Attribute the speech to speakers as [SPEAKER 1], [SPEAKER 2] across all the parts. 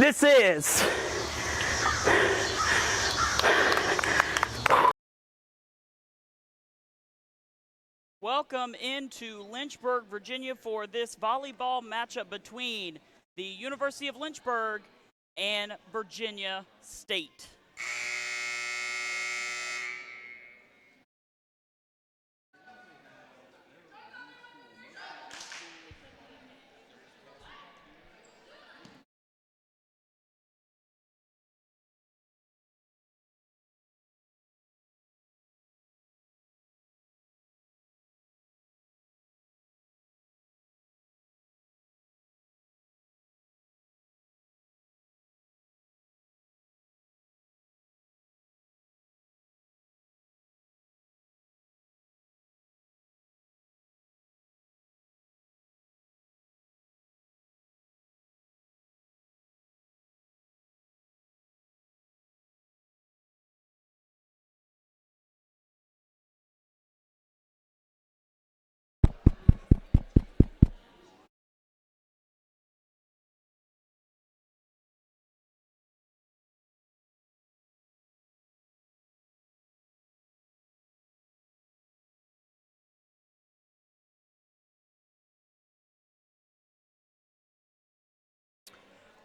[SPEAKER 1] This is welcome into Lynchburg, Virginia for this volleyball matchup between the University of Lynchburg and Virginia State.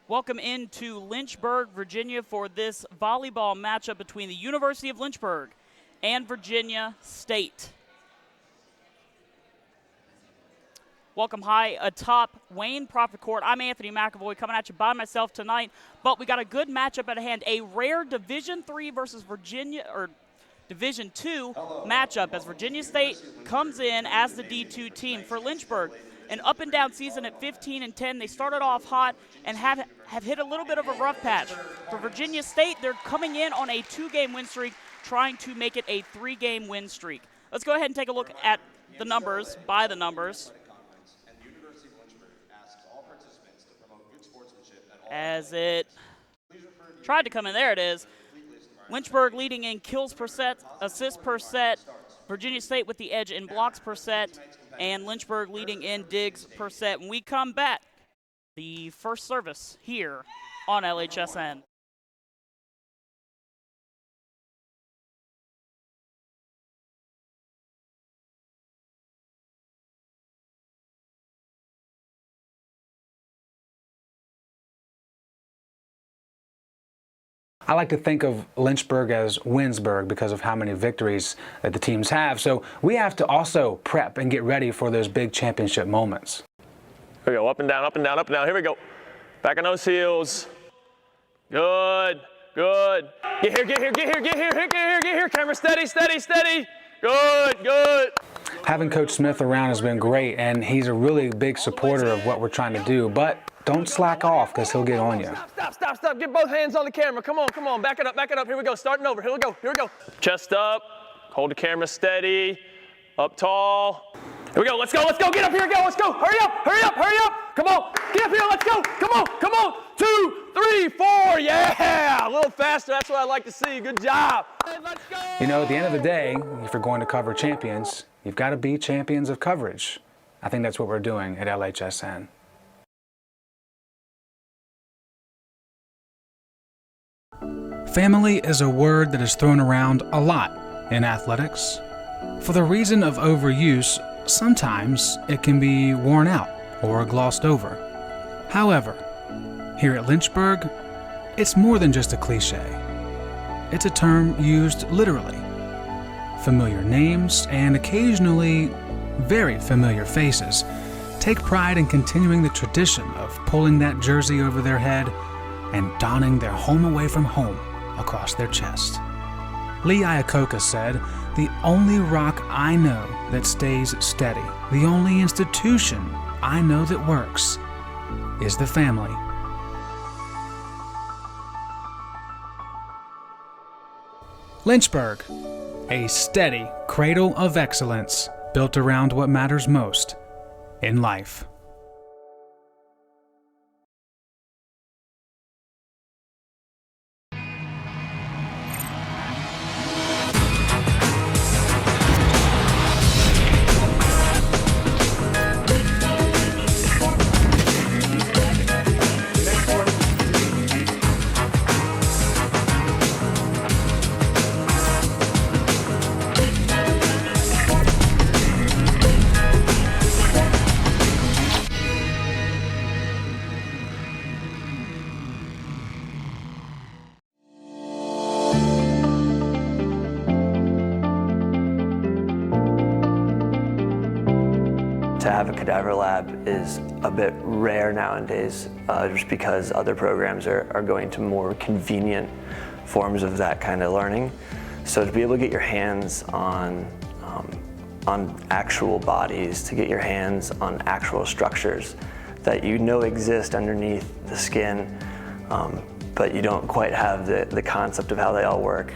[SPEAKER 1] Welcome into Lynchburg, Virginia for this volleyball matchup between the University of Lynchburg and Virginia State. Welcome high atop Wayne Prophet Court. I'm Anthony McAvoy coming at you by myself tonight, but we got a good matchup at hand, a rare Division III versus Virginia, or Division II matchup as Virginia State comes in as the D2 team. For Lynchburg, an up-and-down season at 15-10. They started off hot and have hit a little bit of a rough patch. For Virginia State, they're coming in on a 2-game win streak, trying to make it a 3-game win streak. Let's go ahead and take a look at the numbers, by the numbers. As it tried to come in, there it is. Lynchburg leading in kills per set, assists per set. Virginia State with the edge in blocks per set, and Lynchburg leading in digs per set. When we come back, the first service here on LHSN.
[SPEAKER 2] I like to think of Lynchburg as Winsburg because of how many victories that the teams have. So we have to also prep and get ready for those big championship moments.
[SPEAKER 3] Here we go, up and down, up and down, up and down. Here we go. Back on those heels. Good, good. Get here, get here, get here, get here, get here, get here. Camera steady, steady, steady. Good, good.
[SPEAKER 2] Having Coach Smith around has been great, and he's a really big supporter of what we're trying to do. But don't slack off because he'll get on you.
[SPEAKER 3] Stop, stop, stop, stop. Get both hands on the camera. Come on, come on. Back it up, back it up. Here we go. Starting over. Here we go, here we go. Chest up. Hold the camera steady. Up tall. Here we go. Let's go, let's go. Get up here, go. Let's go. Hurry up, hurry up, hurry up. Come on. Get up here. Let's go. Come on, come on. 2, 3, 4. Yeah. A little faster. That's what I like to see. Good job. Let's go.
[SPEAKER 2] You know, at the end of the day, if you're going to cover champions, you've got to be champions of coverage. I think that's what we're doing at LHSN. Family is a word that is thrown around a lot in athletics. For the reason of overuse, sometimes it can be worn out or glossed over. However, here at Lynchburg, it's more than just a cliche. It's a term used literally. Familiar names and occasionally very familiar faces take pride in continuing the tradition of pulling that jersey over their head and donning their home away from home across their chest. Lee Iacocca said, "The only rock I know that stays steady, the only institution I know that works, is the family." Lynchburg, a steady cradle of excellence built around what matters most in life.
[SPEAKER 4] to have a cadaver lab is a bit rare nowadays, just because other programs are going to more convenient forms of that kind of learning. So to be able to get your hands on actual bodies, to get your hands on actual structures that you know exist underneath the skin, but you don't quite have the concept of how they all work.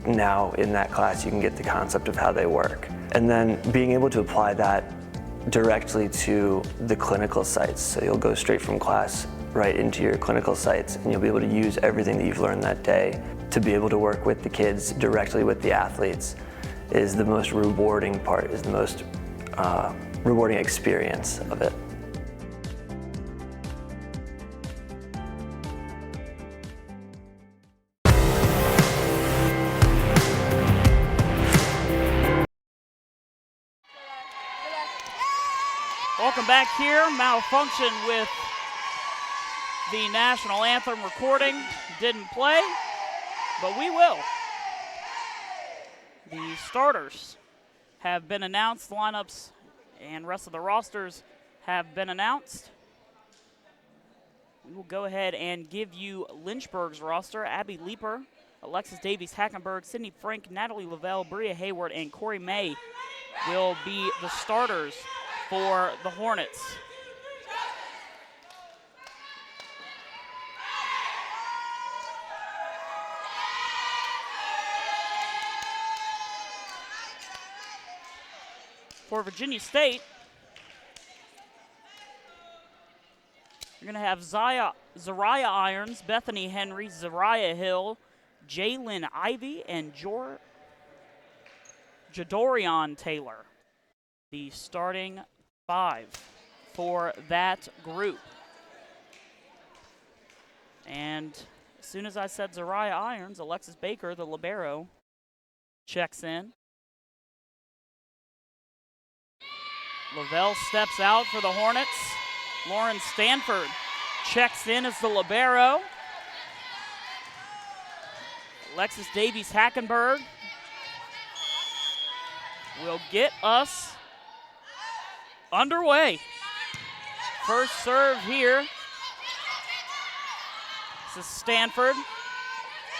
[SPEAKER 4] Now in that class you can get the concept of how they work. And then being able to apply that directly to the clinical sites. So you'll go straight from class right into your clinical sites, and you'll be able to use everything that you've learned that day to be able to work with the kids directly with the athletes is the most rewarding part, is the most rewarding experience of it.
[SPEAKER 1] Welcome back here. Malfunction with the national anthem recording. Didn't play, but we will. The starters have been announced. Lineups and rest of the rosters have been announced. We will go ahead and give you Lynchburg's roster. Abby Leeper, Alexis Davies Hackenberg, Sydney Frank, Natalie Lavelle, Bria Hayward, and Corey May will be the starters for the Hornets. For Virginia State, you're going to have Zariah Irons, Bethany Henry, Zariah Hill, Jalen Ivy, and Jadorian Taylor. The starting 5 for that group. And as soon as I said Zariah Irons, Alexis Baker, the libero, checks in. Lavelle steps out for the Hornets. Lauren Stanford checks in as the libero. Alexis Davies Hackenberg will get us underway. First serve here. This is Stanford.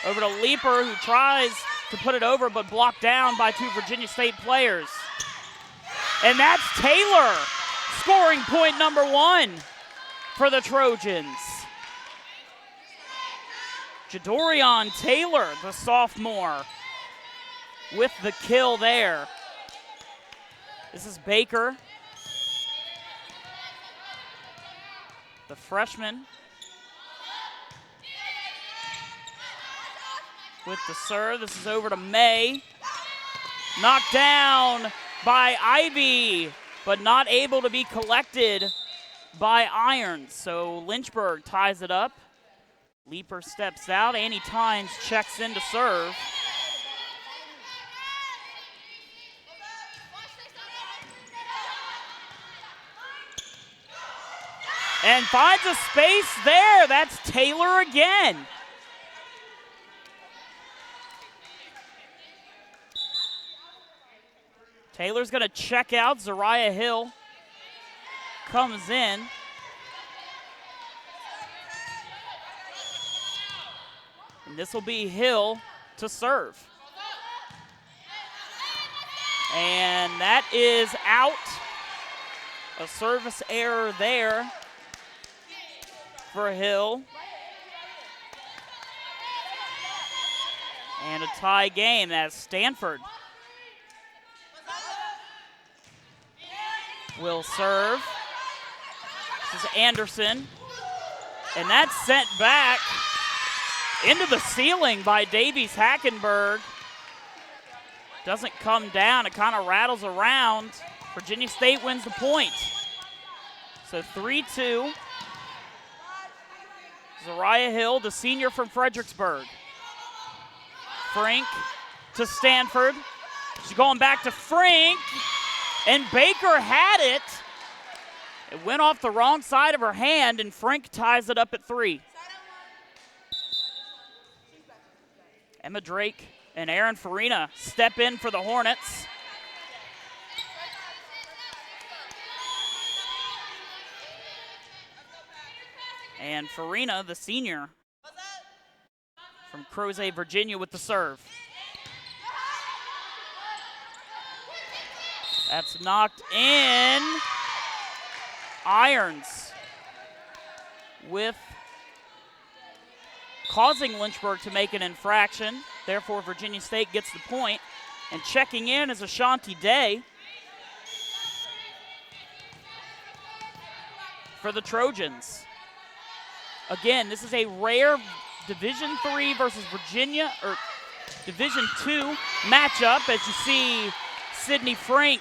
[SPEAKER 1] Over to Leeper, who tries to put it over but blocked down by 2 Virginia State players. And that's Taylor, scoring point number 1 for the Trojans. Jadorian Taylor, the sophomore, with the kill there. This is Baker, the freshman, with the serve. This is over to May. Knocked down by Ivy, but not able to be collected by Irons. So Lynchburg ties it up. Leeper steps out. Annie Tynes checks in to serve. And finds a space there. That's Taylor again. Taylor's going to check out. Zariah Hill comes in. And this will be Hill to serve. And that is out. A service error there for Hill. And a tie game. That's Stanford will serve. This is Anderson. And that's sent back into the ceiling by Davies Hackenberg. Doesn't come down. It kind of rattles around. Virginia State wins the point. So 3-2. Zariah Hill, the senior from Fredericksburg. Frank to Stanford. She's going back to Frank. And Baker had it. It went off the wrong side of her hand, and Frank ties it up at 3. Emma Drake and Erin Farina step in for the Hornets. And Farina, the senior from Crozet, Virginia, with the serve. That's knocked in. Irons with causing Lynchburg to make an infraction. Therefore, Virginia State gets the point. And checking in is Ashanti Day for the Trojans. Again, this is a rare Division III versus Virginia, or Division II matchup, as you see Sydney Frank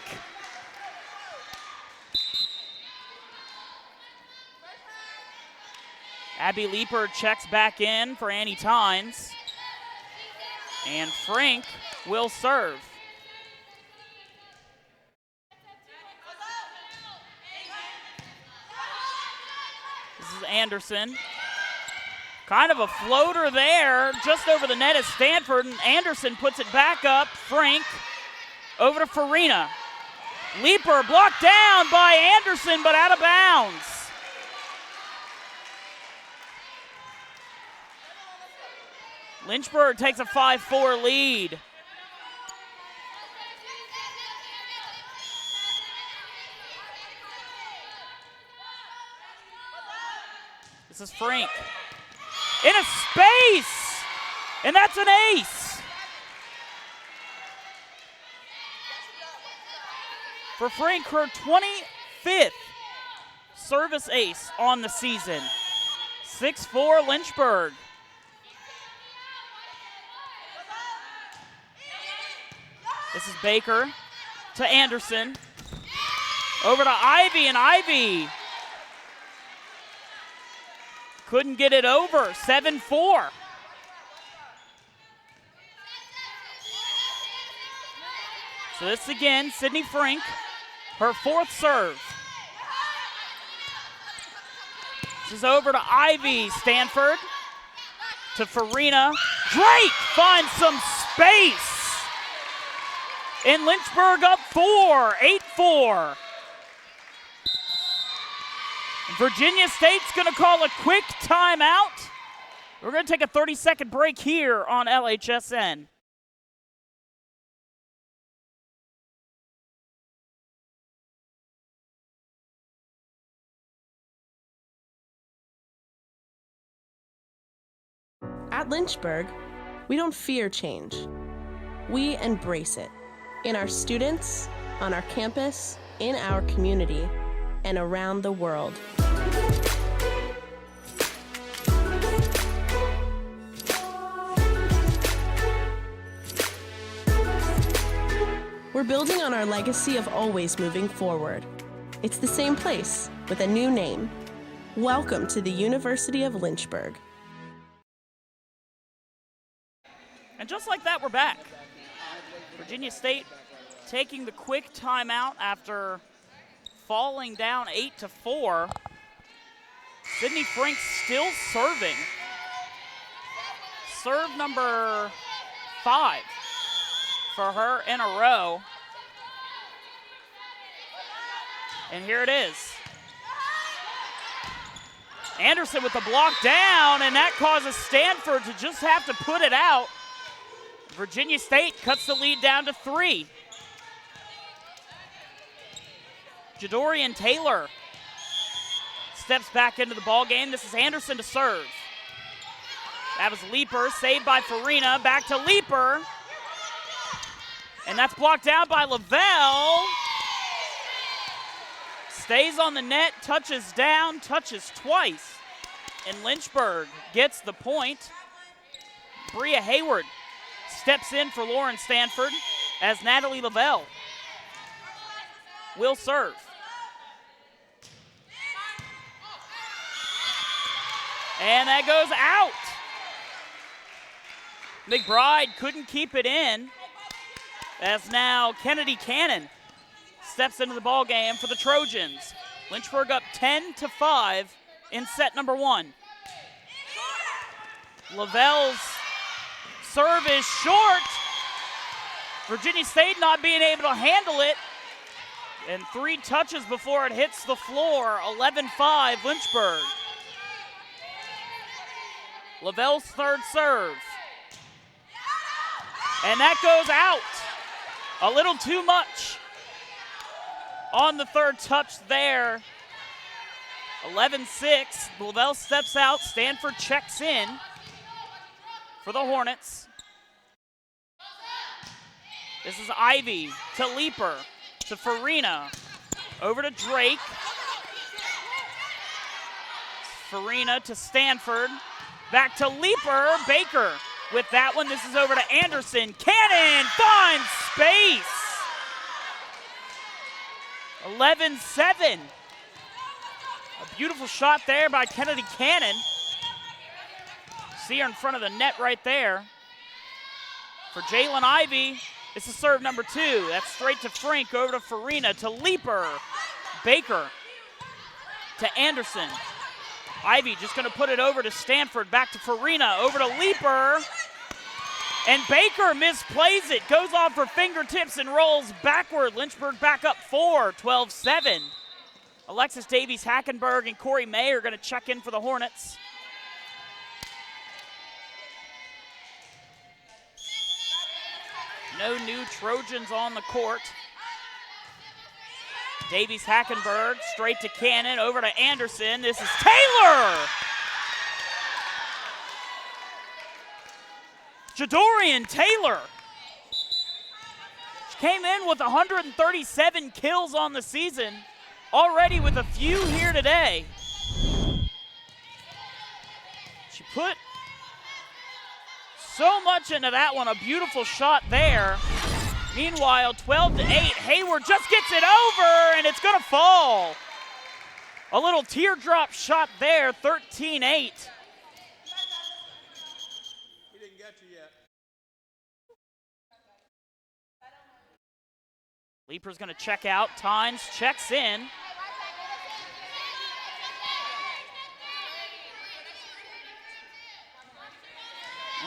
[SPEAKER 1] Abby Leeper checks back in for Annie Tynes. And Frank will serve. This is Anderson. Kind of a floater there, just over the net is Stanford, and Anderson puts it back up. Frank over to Farina. Leeper blocked down by Anderson, but out of bounds. Lynchburg takes a 5-4 lead. This is Frank. In a space! And that's an ace! For Frank, her 25th service ace on the season. 6-4 Lynchburg. This is Baker to Anderson. Over to Ivy, and Ivy couldn't get it over. 7-4. So this again, Sydney Frank, her fourth serve. This is over to Ivy. Stanford to Farina. Drake finds some space. And Lynchburg up 4, 8-4. Virginia State's going to call a quick timeout. We're going to take a 30-second break here on LHSN.
[SPEAKER 5] At Lynchburg, we don't fear change. We embrace it. In our students, on our campus, in our community, and around the world. We're building on our legacy of always moving forward. It's the same place, with a new name. Welcome to the University of Lynchburg.
[SPEAKER 1] And just like that, we're back. Virginia State taking the quick timeout after falling down 8-4. Sydney Frank still serving. Serve number 5 for her in a row. And here it is. Anderson with the block down, and that causes Stanford to just have to put it out. Virginia State cuts the lead down to 3. Jadorian Taylor steps back into the ball game. This is Anderson to serve. That was Leeper, saved by Farina. Back to Leeper. And that's blocked down by Lavelle. Stays on the net, touches down, touches twice. And Lynchburg gets the point. Bria Hayward steps in for Lauren Stanford as Natalie Lavelle will serve. And that goes out. McBride couldn't keep it in, as now Kennedy Cannon steps into the ball game for the Trojans. Lynchburg up 10-5 in set number 1. Lavelle's serve is short. Virginia State not being able to handle it. And 3 touches before it hits the floor. 11-5 Lynchburg. Lavelle's third serve. And that goes out. A little too much on the third touch there. 11-6. Lavelle steps out. Stanford checks in for the Hornets. This is Ivy to Leaper to Farina. Over to Drake. Farina to Stanford. Back to Leaper. Baker with that one. This is over to Anderson. Cannon finds space. 11-7. A beautiful shot there by Kennedy Cannon. See her in front of the net right there. For Jalen Ivy, this is serve number 2. That's straight to Frink, over to Farina, to Leaper. Baker to Anderson. Ivy just going to put it over to Stanford, back to Farina, over to Leaper. And Baker misplays it, goes off her fingertips and rolls backward. Lynchburg back up 4, 12-7. Alexis Davies Hackenberg and Corey May are going to check in for the Hornets. No new Trojans on the court. Davies Hackenberg straight to Cannon, over to Anderson. This is Taylor! Jadorian Taylor. She came in with 137 kills on the season, already with a few here today. She put so much into that one, a beautiful shot there. Meanwhile, 12-8, Hayward just gets it over, and it's gonna fall. A little teardrop shot there, 13-8.
[SPEAKER 6] He didn't get you yet.
[SPEAKER 1] Leaper's gonna check out, Tynes checks in.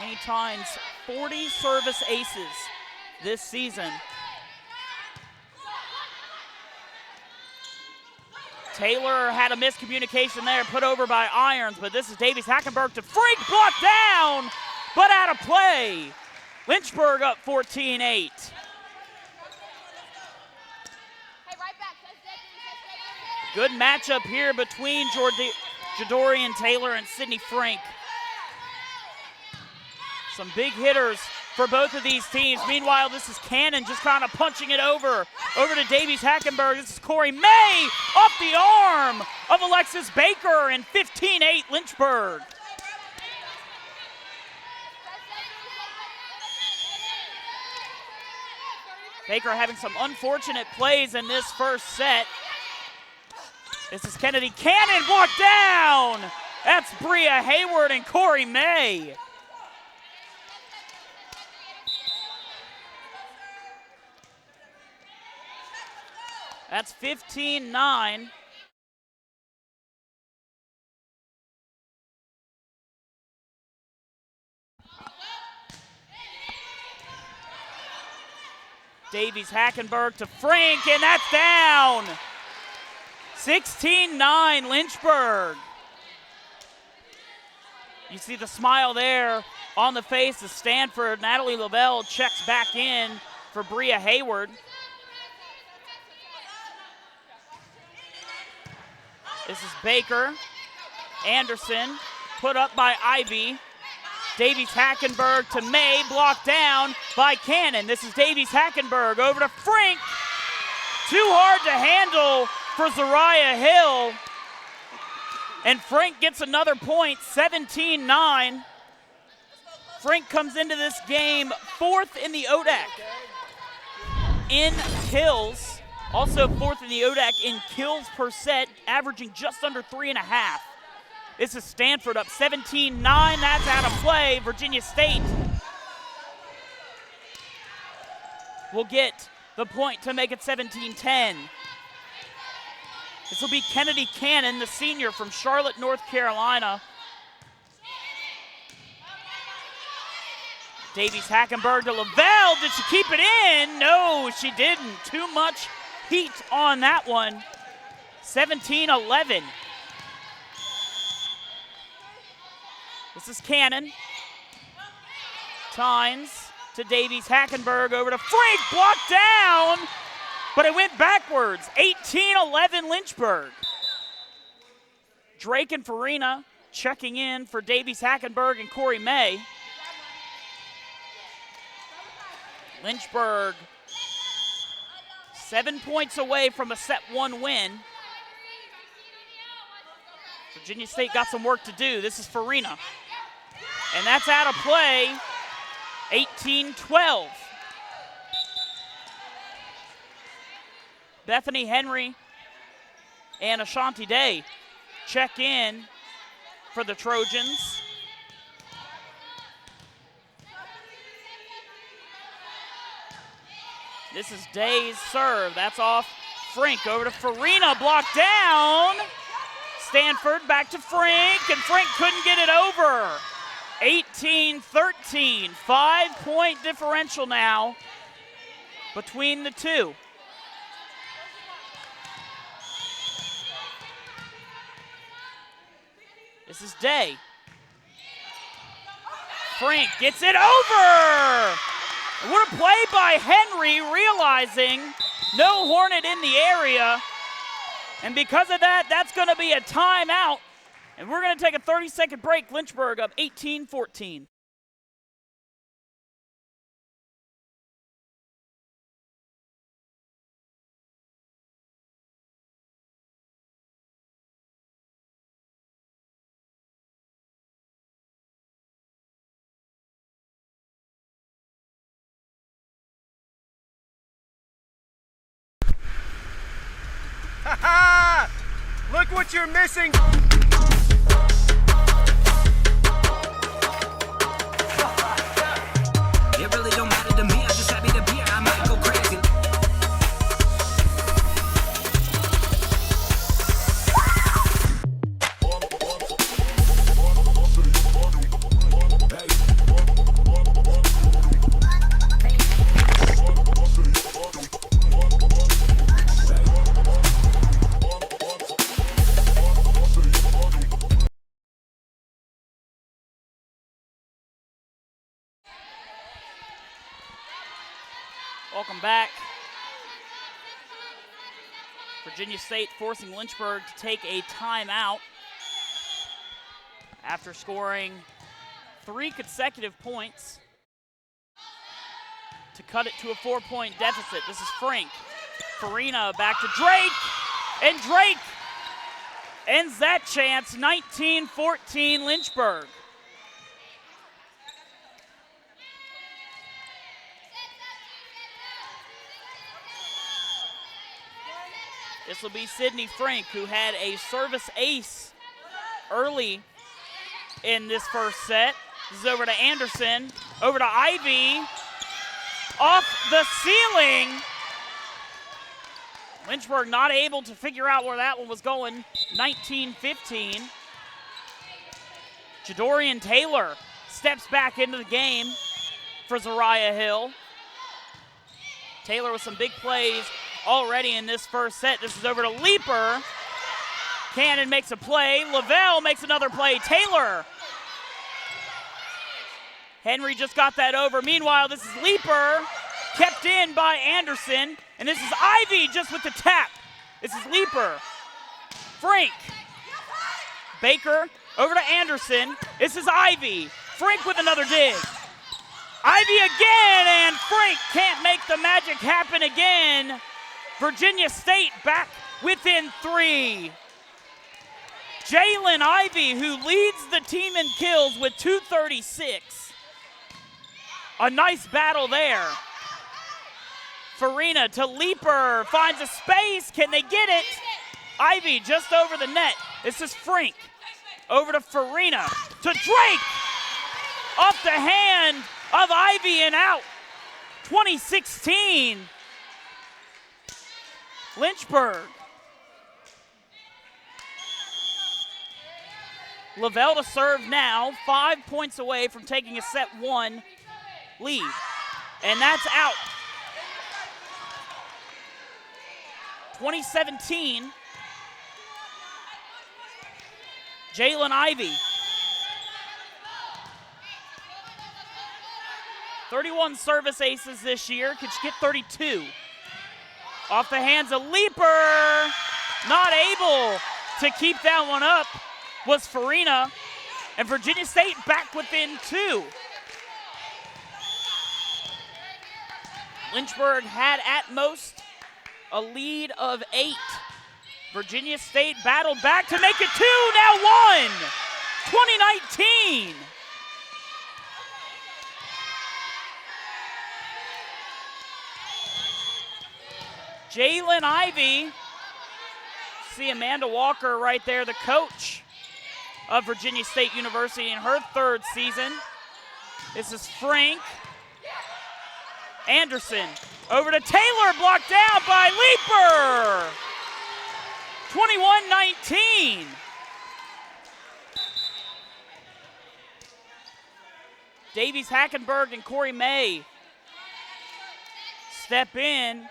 [SPEAKER 1] Annie Tynes, 40 service aces this season. Taylor had a miscommunication there, put over by Irons, but this is Davies Hackenberg to Frink, blocked down, but out of play. Lynchburg up 14-8. Good matchup here between Jadorian Taylor and Sydney Frink. Some big hitters for both of these teams. Meanwhile, this is Cannon just kind of punching it over to Davies Hackenberg. This is Corey May off the arm of Alexis Baker, and 15-8 Lynchburg. Baker having some unfortunate plays in this first set. This is Kennedy Cannon, blocked down. That's Bria Hayward and Corey May. That's 15-9. Davies Hackenberg to Frink, and that's down. 16-9 Lynchburg. You see the smile there on the face of Stanford. Natalie Lavelle checks back in for Bria Hayward. This is Baker. Anderson put up by Ivy. Davies Hackenberg to May, blocked down by Cannon. This is Davies Hackenberg over to Frink. Too hard to handle for Zariah Hill. And Frink gets another point, 17-9. Frink comes into this game 4th in the ODAC in kills. Also 4th in the ODAC in kills per set, averaging just under 3.5. This is Stanford up 17-9. That's out of play. Virginia State will get the point to make it 17-10. This will be Kennedy Cannon, the senior from Charlotte, North Carolina. Davies Hackenberg to Lavelle. Did she keep it in? No, she didn't. Too much heat on that one. 17-11. This is Cannon. Tynes to Davies Hackenberg, over to Frank, blocked down, but it went backwards. 18-11 Lynchburg. Drake and Farina checking in for Davies Hackenberg and Corey May. Lynchburg 7 points away from a set 1 win. Virginia State got some work to do. This is Farina. And that's out of play. 18-12. Bethany Henry and Ashanti Day check in for the Trojans. This is Day's serve. That's off Frink. Over to Farina. Blocked down. Stanford back to Frink, and Frink couldn't get it over. 18-13. 5-point differential now between the two. This is Day. Frink gets it over! What a play by Henry, realizing no Hornet in the area. And because of that, that's going to be a timeout. And we're going to take a 30-second break. Lynchburg up 18-14.
[SPEAKER 6] Look what you're missing.
[SPEAKER 7] It really don't matter to me. I'm just happy to be here. I might go crazy.
[SPEAKER 1] Welcome back. Virginia State forcing Lynchburg to take a timeout after scoring 3 consecutive points to cut it to a 4-point deficit. This is Frank. Farina back to Drake, and Drake ends that chance. 19-14 Lynchburg. This will be Sydney Frank, who had a service ace early in this first set. This is over to Anderson, over to Ivy, off the ceiling. Lynchburg not able to figure out where that one was going. 19-15. Jadorian Taylor steps back into the game for Zariah Hill. Taylor with some big plays already in this first set. This is over to Leaper. Cannon makes a play. Lavelle makes another play. Taylor. Henry just got that over. Meanwhile, this is Leaper, kept in by Anderson. And this is Ivy just with the tap. This is Leaper. Frank. Baker over to Anderson. This is Ivy. Frank with another dig. Ivy again, and Frank can't make the magic happen again. Virginia State back within 3. Jalen Ivy, who leads the team in kills with 236. A nice battle there. Farina to Leaper, finds a space. Can they get it? Ivy just over the net. This is Frank. Over to Farina, to Drake. Off the hand of Ivy and out. 2016. Lynchburg. Lavelle to serve now, 5 points away from taking a set 1 lead. And that's out. 2017. Jalen Ivy. 31 service aces this year. Could she get 32? Off the hands of Leaper. Not able to keep that one up was Farina. And Virginia State back within 2. Lynchburg had at most a lead of 8. Virginia State battled back to make it 2, now 1. 2019. Jalen Ivey. See Amanda Walker right there, the coach of Virginia State University in her 3rd season. This is Frank. Anderson over to Taylor, blocked down by Leaper. 21-19. Davies Hackenberg and Corey May step in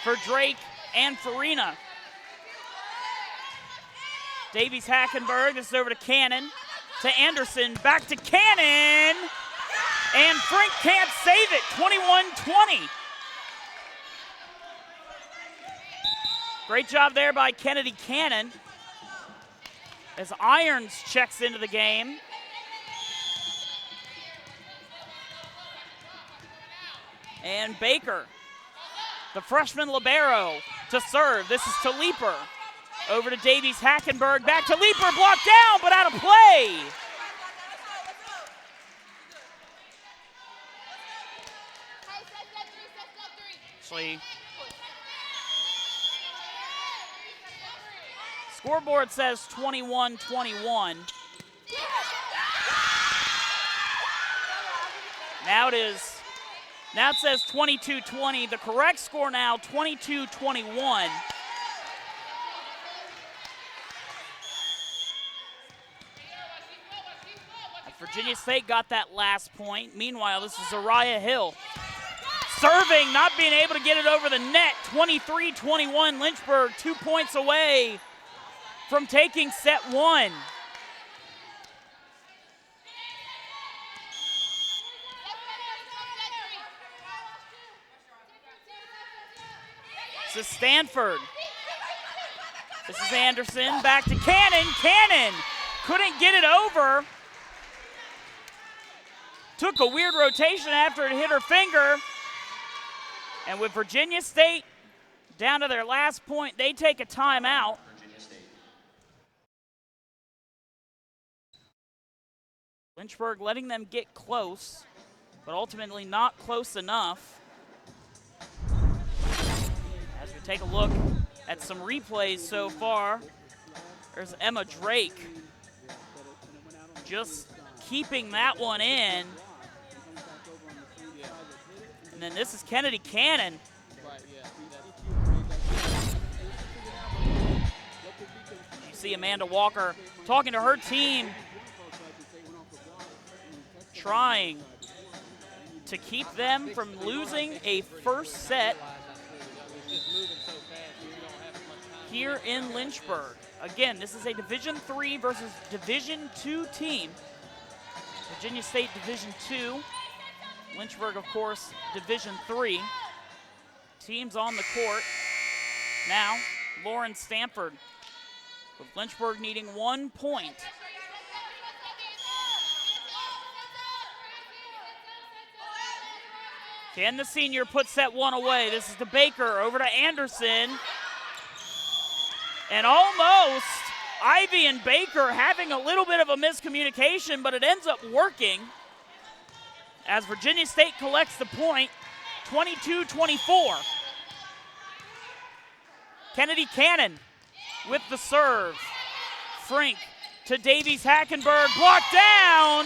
[SPEAKER 1] for Drake and Farina. Davies Hackenberg, this is over to Cannon, to Anderson, back to Cannon, and Frank can't save it, 21-20. Great job there by Kennedy Cannon as Irons checks into the game. And Baker, the freshman libero, to serve. This is to Leaper. Over to Davies Hackenberg, back to Leaper, blocked down, but out of play. Actually, scoreboard says 21-21. Now it says 22-20. The correct score now, 22-21. Virginia State got that last point. Meanwhile, this is Zariah Hill. Serving, not being able to get it over the net. 23-21, Lynchburg 2 points away from taking set 1. This is Stanford. This is Anderson, back to Cannon. Cannon couldn't get it over. Took a weird rotation after it hit her finger. And with Virginia State down to their last point, they take a timeout. Lynchburg letting them get close, but ultimately not close enough. As we take a look at some replays so far, there's Emma Drake just keeping that one in. And then this is Kennedy Cannon. You see Amanda Walker talking to her team, trying to keep them from losing a first set here in Lynchburg. Again, this is a Division III versus Division II team. Virginia State Division II. Lynchburg, of course, Division III. Teams on the court. Now, Lauren Stanford, with Lynchburg needing 1 point. Can the senior put set 1 away? This is to Baker, over to Anderson. And almost Ivy and Baker having a little bit of a miscommunication, but it ends up working as Virginia State collects the point, 22-24. Kennedy Cannon with the serve. Frank to Davies Hackenberg, blocked down.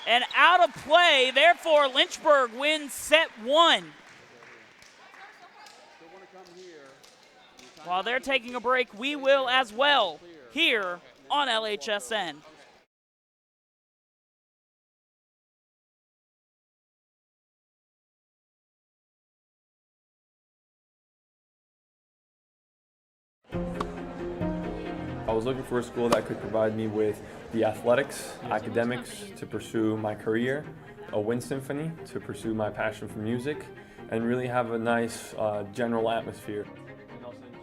[SPEAKER 1] And out of play, therefore Lynchburg wins set 1. While they're taking a break, we will as well here on LHSN.
[SPEAKER 8] I was looking for a school that could provide me with the athletics, academics to pursue my career, a wind symphony to pursue my passion for music, and really have a nice general atmosphere.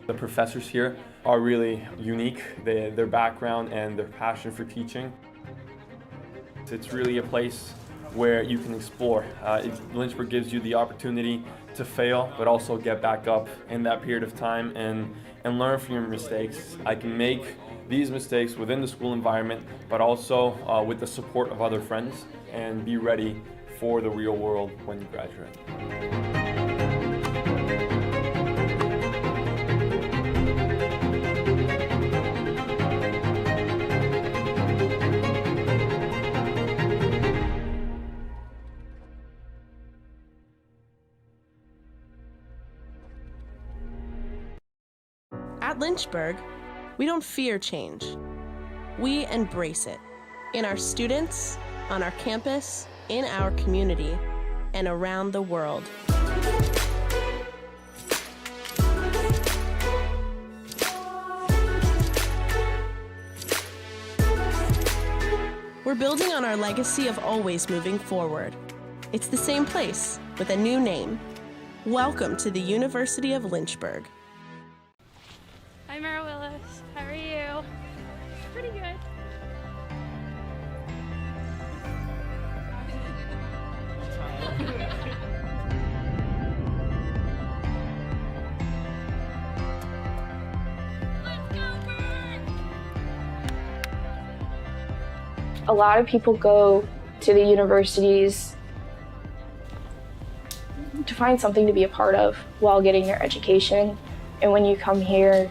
[SPEAKER 8] The professors here are really unique, their background and their passion for teaching. It's really a place where you can explore. Lynchburg gives you the opportunity to fail, but also get back up in that period of time and learn from your mistakes. I can make these mistakes within the school environment, but also with the support of other friends, and be ready for the real world when you graduate.
[SPEAKER 5] At Lynchburg, we don't fear change. We embrace it in our students, on our campus, in our community, and around the world. We're building on our legacy of always moving forward. It's the same place with a new name. Welcome to the University of Lynchburg.
[SPEAKER 9] Hi, Mara Willis. How are you? Pretty good.
[SPEAKER 10] A lot of people go to the universities to find something to be a part of while getting their education. And when you come here,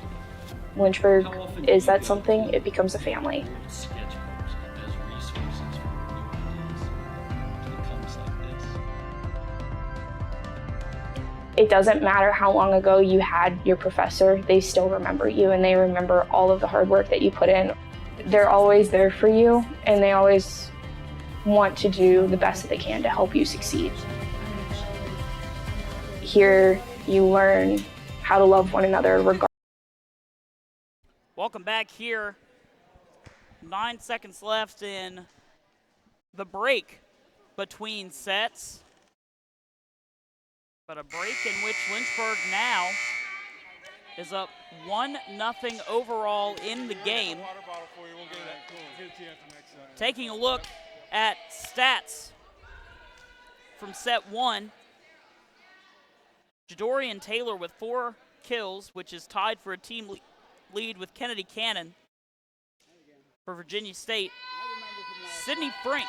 [SPEAKER 10] Lynchburg is that something. It becomes a family. It doesn't matter how long ago you had your professor, they still remember you and they remember all of the hard work that you put in. They're always there for you and they always want to do the best that they can to help you succeed. Here you learn how to love one another regardless.
[SPEAKER 1] Welcome back here. 9 seconds left in the break between sets. But a break in which Lynchburg now is up 1-0 overall in the game. Taking a look at stats from set one. Jadorian Taylor with 4 kills, which is tied for a team lead with Kennedy Cannon for Virginia State. Sydney Frink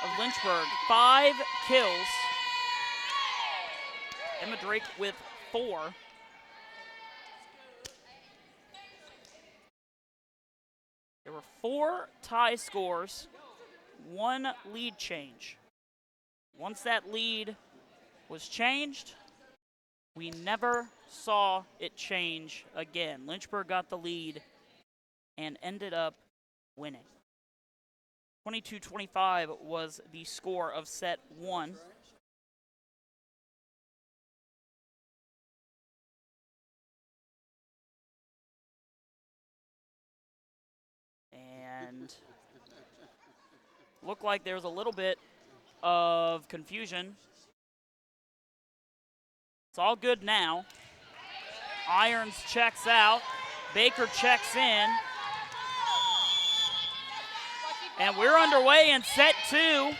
[SPEAKER 1] of Lynchburg, 5 kills. Emma Drake with 4. There were 4 tie scores, 1 lead change. Once that lead was changed, we never saw it change again. Lynchburg got the lead and ended up winning. 22-25 was the score of set one. And looked like there was a little bit of confusion. It's all good now. Irons checks out. Baker checks in. And we're underway in set two.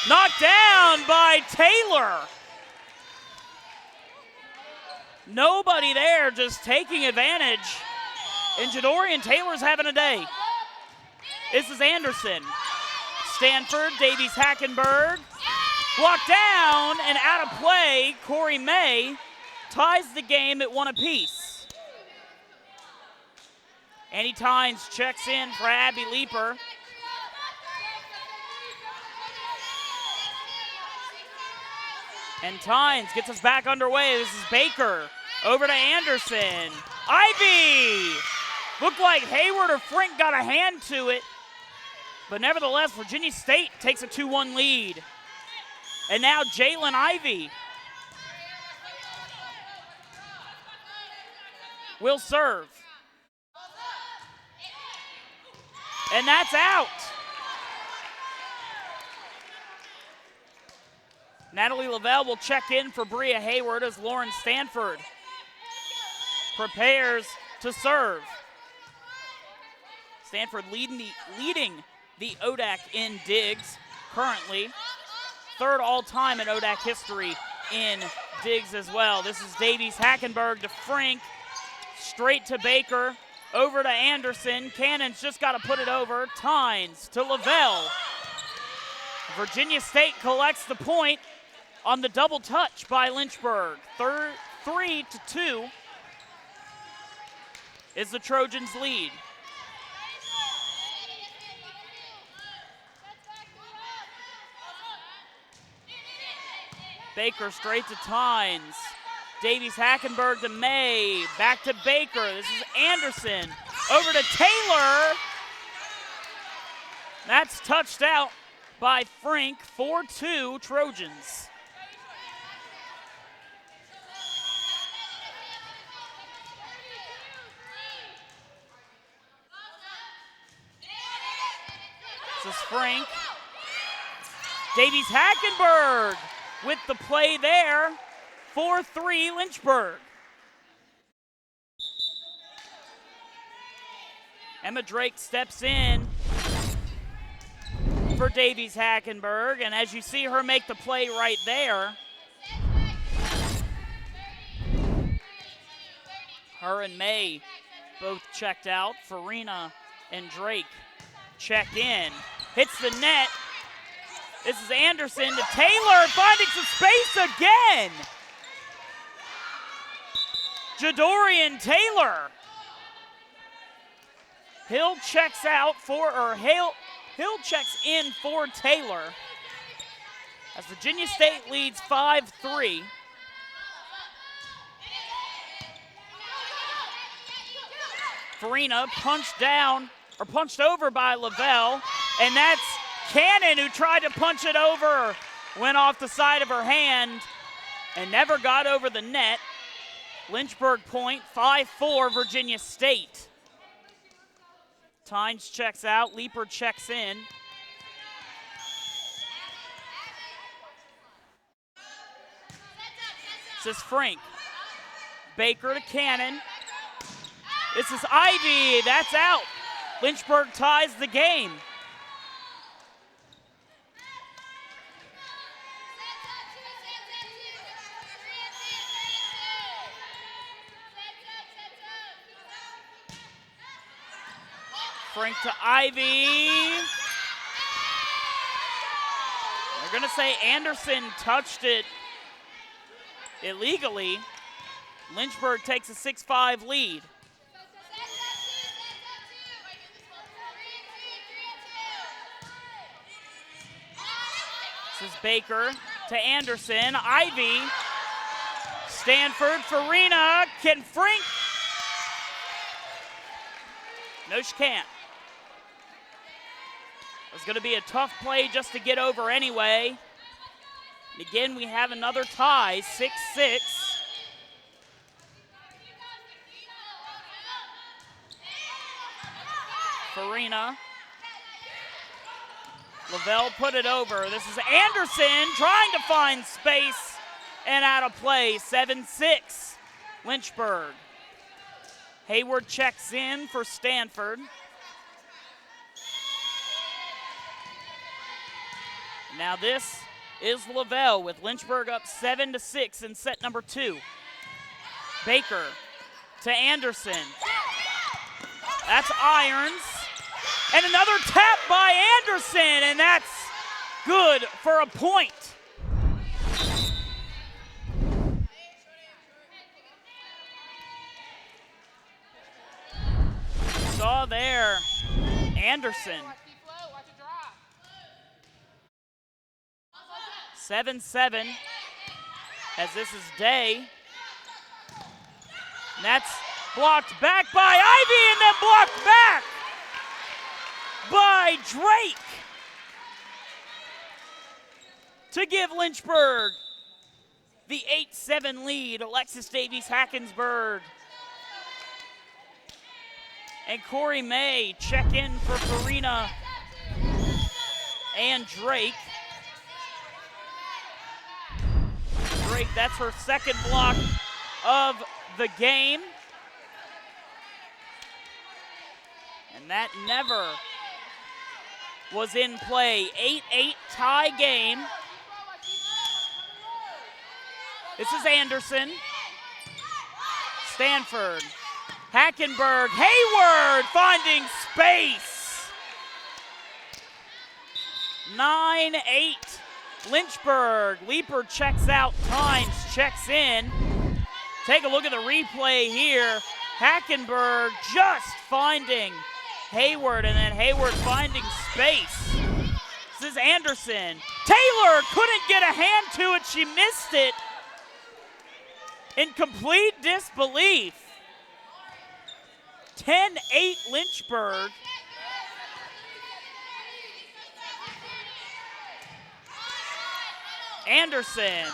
[SPEAKER 1] Knocked down by Taylor. Nobody there, just taking advantage. And Jadorian Taylor's having a day. This is Anderson. Stanford, Davies Hackenberg. Blocked down and out of play. Corey May ties the game at 1 apiece. Annie Tynes checks in for Abby Leeper. And Tynes gets us back underway. This is Baker over to Anderson. Ivy! Looked like Hayward or Frink got a hand to it. But nevertheless, Virginia State takes a 2-1 lead. And now Jalen Ivy will serve. And that's out. Natalie Lavelle will check in for Bria Hayward as Lauren Stanford prepares to serve. Stanford leading the ODAC in digs currently. Third all-time in ODAC history in digs as well. This is Davies Hackenberg to Frink, straight to Baker, over to Anderson. Cannon's just got to put it over. Tynes to Lavelle. Virginia State collects the point on the double touch by Lynchburg. 3-2 is the Trojans' lead. Baker straight to Tynes. Davies Hackenberg to May. Back to Baker. This is Anderson. Over to Taylor. That's touched out by Frink. 4-2 Trojans. This is Frink. Davies Hackenberg with the play there. 4-3 Lynchburg. Emma Drake steps in for Davies Hackenberg, and as you see her make the play right there, her and May both checked out. Farina and Drake check in. Hits the net. This is Anderson to Taylor, finding some space again. Jadorian Taylor. Hill checks in for Taylor as Virginia State leads 5-3. Farina punched over by Lavelle, and that's Cannon, who tried to punch it over, went off the side of her hand and never got over the net. Lynchburg point, 5-4 Virginia State. Tynes checks out, Leeper checks in. This is Frink. Baker to Cannon. This is Ivy, that's out. Lynchburg ties the game. Frink to Ivy. They're going to say Anderson touched it illegally. Lynchburg takes a 6-5 lead. This is Baker to Anderson. Ivy. Stanford, Farina. Can Frink? No, she can't. It's going to be a tough play just to get over anyway. And again, we have another tie, 6-6. Farina. Lavelle put it over. This is Anderson trying to find space and out of play. 7-6, Lynchburg. Hayward checks in for Stanford. Now this is Lavelle with Lynchburg up 7-6 in set number 2. Baker to Anderson. That's Irons. And another tap by Anderson, and that's good for a point. Saw there, Anderson. 7-7, as this is Day. And that's blocked back by Ivy, and then blocked back by Drake to give Lynchburg the 8-7 lead. Alexis Davies Hackensburg And Corey May check in for Farina and Drake. Drake, that's her second block of the game. And that never was in play. 8-8 tie game. This is Anderson. Stanford. Hackenberg. Hayward finding space. 9-8. Lynchburg. Leaper checks out. Tynes checks in. Take a look at the replay here. Hackenberg just finding Hayward, and then Hayward finding space. This is Anderson. Taylor couldn't get a hand to it. She missed it. In complete disbelief. 10-8 Lynchburg. Anderson.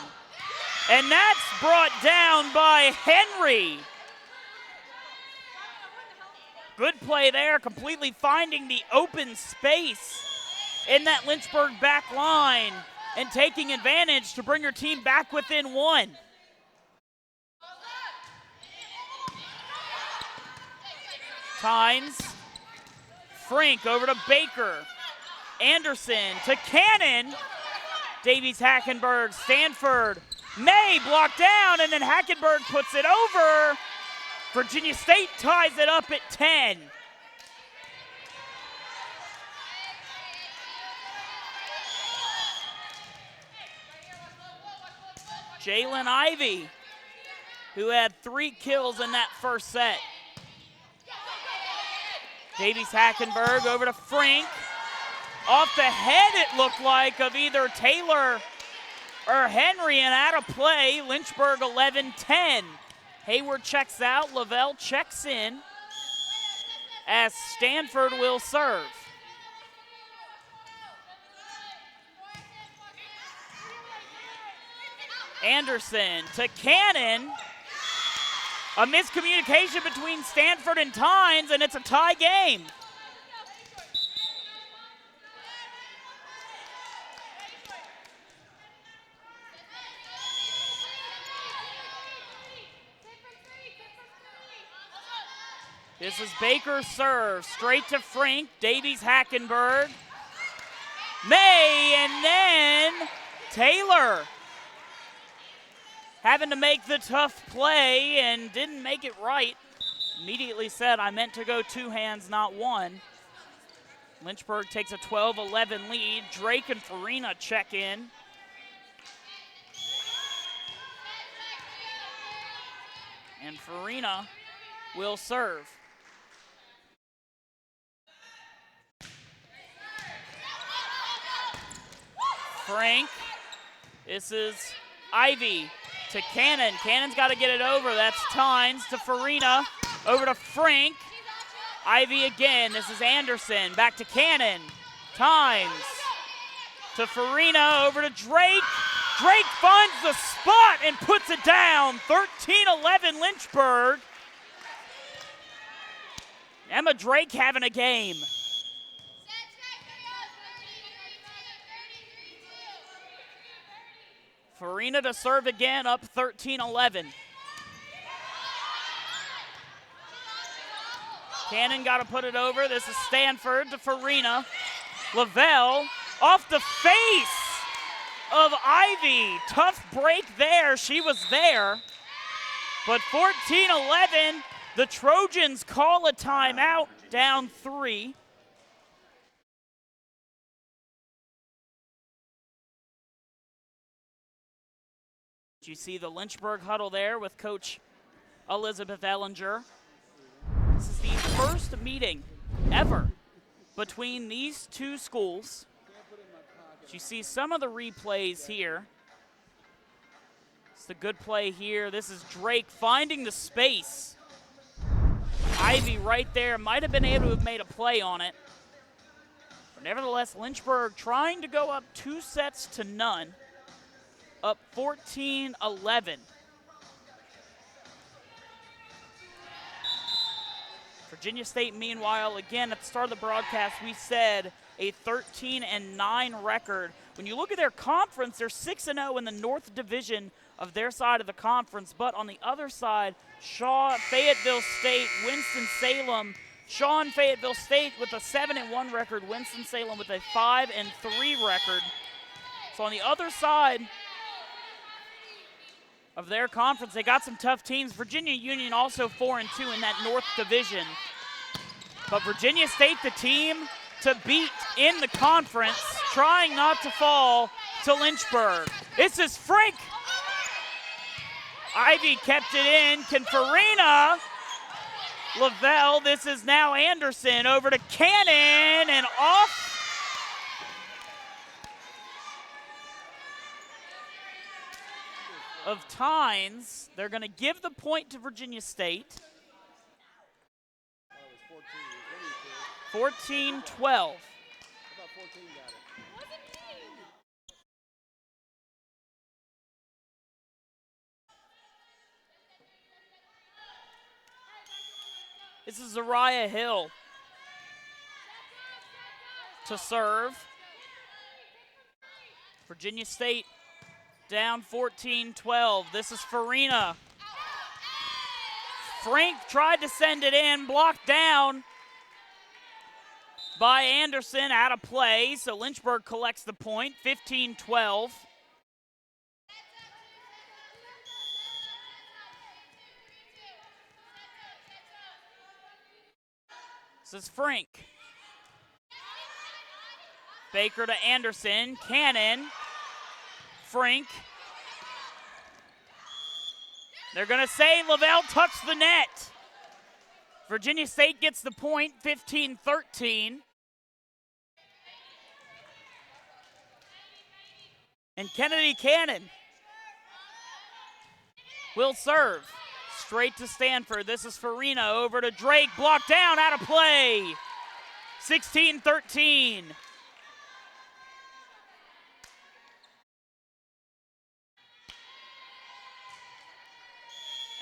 [SPEAKER 1] And that's brought down by Henry. Good play there, completely finding the open space in that Lynchburg back line and taking advantage to bring her team back within one. Tynes. Frink over to Baker. Anderson to Cannon. Davies Hackenberg, Stanford. May blocked down, and then Hackenberg puts it over. Virginia State ties it up at 10. Jalen Ivey, who had 3 kills in that first set. Davies Hackenberg over to Frink. Off the head, it looked like, of either Taylor or Henry, and out of play. Lynchburg 11-10. Hayward checks out. Lavelle checks in as Stanford will serve. Anderson to Cannon. A miscommunication between Stanford and Tynes, and it's a tie game. This is Baker's serve, straight to Frink. Davies Hackenberg. May, and then Taylor. Having to make the tough play and didn't make it right. Immediately said, I meant to go 2 hands, not 1. Lynchburg takes a 12-11 lead. Drake and Farina check in. And Farina will serve. Frank. This is Ivy to Cannon. Cannon's got to get it over. That's Tynes to Farina. Over to Frank. Ivy again. This is Anderson. Back to Cannon. Tynes to Farina. Over to Drake. Drake finds the spot and puts it down. 13-11 Lynchburg. Emma Drake having a game. Farina to serve again, up 13-11. Cannon got to put it over. This is Stanford to Farina. Lavelle off the face of Ivy. Tough break there. She was there. But 14-11, the Trojans call a timeout, down 3. You see the Lynchburg huddle there with Coach Elizabeth Ellinger. This is the first meeting ever between these two schools. You see some of the replays here. It's the good play here. This is Drake finding the space. Ivy right there, might have been able to have made a play on it. But nevertheless, Lynchburg trying to go up 2-0. Up 14-11. Virginia State, meanwhile, again, at the start of the broadcast, we said a 13-9 record. When you look at their conference, they're 6-0 in the North Division of their side of the conference. But on the other side, Shaw, Fayetteville State, Winston-Salem. Shaw and Fayetteville State with a 7-1 record. Winston-Salem with a 5-3 record. So on the other side of their conference, they got some tough teams. Virginia Union also 4-2 in that North Division. But Virginia State, the team to beat in the conference, trying not to fall to Lynchburg. This is Frank. Ivy kept it in. Can Farina? Lavelle, this is now Anderson over to Cannon and off. Of Tynes. They're going to give the point to Virginia State. 14-12. This is Zariah Hill to serve. Virginia State down 14-12. This is Farina. Frank tried to send it in, blocked down by Anderson, out of play. So Lynchburg collects the point, 15-12. This is Frank. Baker to Anderson, Cannon, Frank. They're going to say Lavelle touched the net. Virginia State gets the point, 15-13. And Kennedy Cannon will serve. Straight to Stanford. This is Farina over to Drake. Blocked down, out of play. 16-13.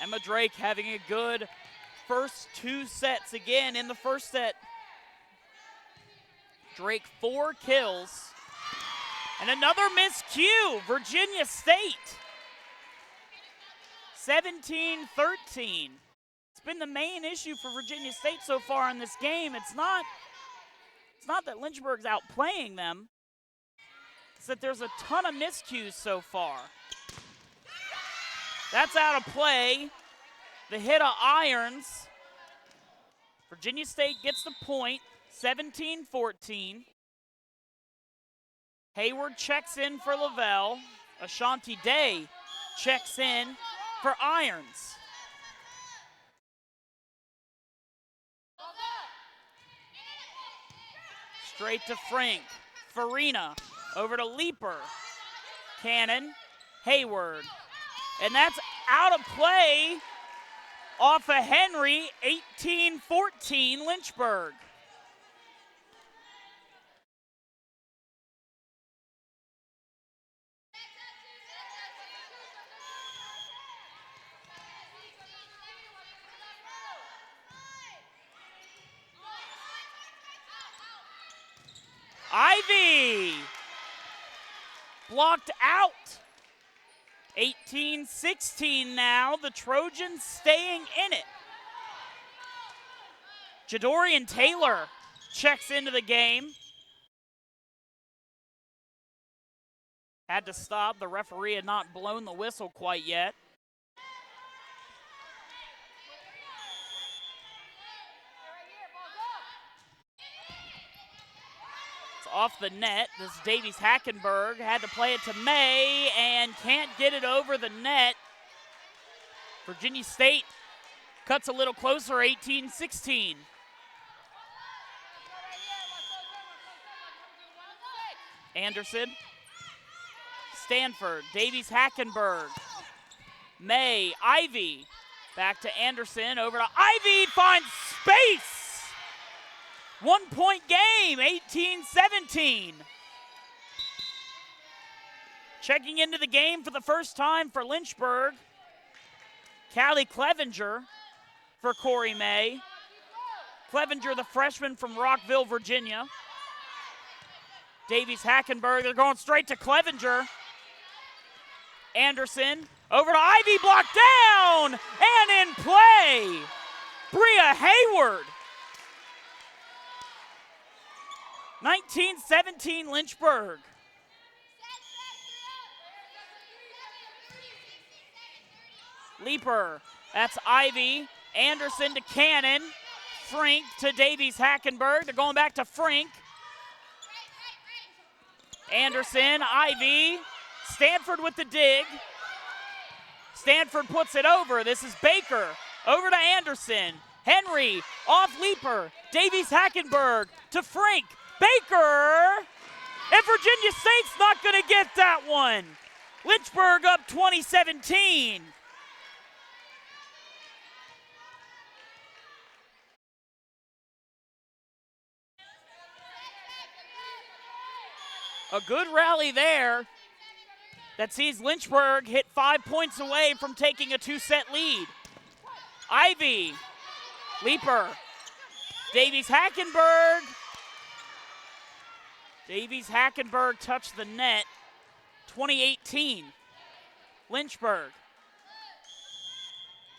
[SPEAKER 1] Emma Drake having a good first two sets. Again, in the first set, Drake 4 kills. And another miscue, Virginia State. 17-13. It's been the main issue for Virginia State so far in this game. It's not that Lynchburg's outplaying them. It's that there's a ton of miscues so far. That's out of play. The hit of Irons. Virginia State gets the point, 17-14. Hayward checks in for Lavelle. Ashanti Day checks in for Irons. Straight to Frank. Farina over to Leaper. Cannon, Hayward. And that's out of play off of Henry, 18-14 Lynchburg. Ivy blocked out. 18-16 now. The Trojans staying in it. Jadorian Taylor checks into the game. Had to stop. The referee had not blown the whistle quite yet. Off the net. This is Davies Hackenberg. Had to play it to May and can't get it over the net. Virginia State cuts a little closer, 18-16. Anderson. Stanford. Davies Hackenberg. May. Ivy. Back to Anderson. Over to Ivy. Finds space. 1 point game, 18-17. Checking into the game for the first time for Lynchburg. Callie Clevenger for Corey May. Clevenger, the freshman from Rockville, Virginia. Davies Hackenberg, they're going straight to Clevenger. Anderson, over to Ivy, blocked down, and in play, Bria Hayward. 19-17 Lynchburg. Leaper, that's Ivy. Anderson to Cannon. Frink to Davies Hackenberg. They're going back to Frink. Anderson, Ivy. Stanford with the dig. Stanford puts it over. This is Baker. Over to Anderson. Henry off Leaper. Davies Hackenberg to Frink. Baker. And Virginia State's not going to get that one. Lynchburg up 20-17. A good rally there that sees Lynchburg hit 5 points away from taking a 2-set lead. Ivy, Leaper, Davies Hackenberg. Davies Hackenberg touched the net. 2018, Lynchburg.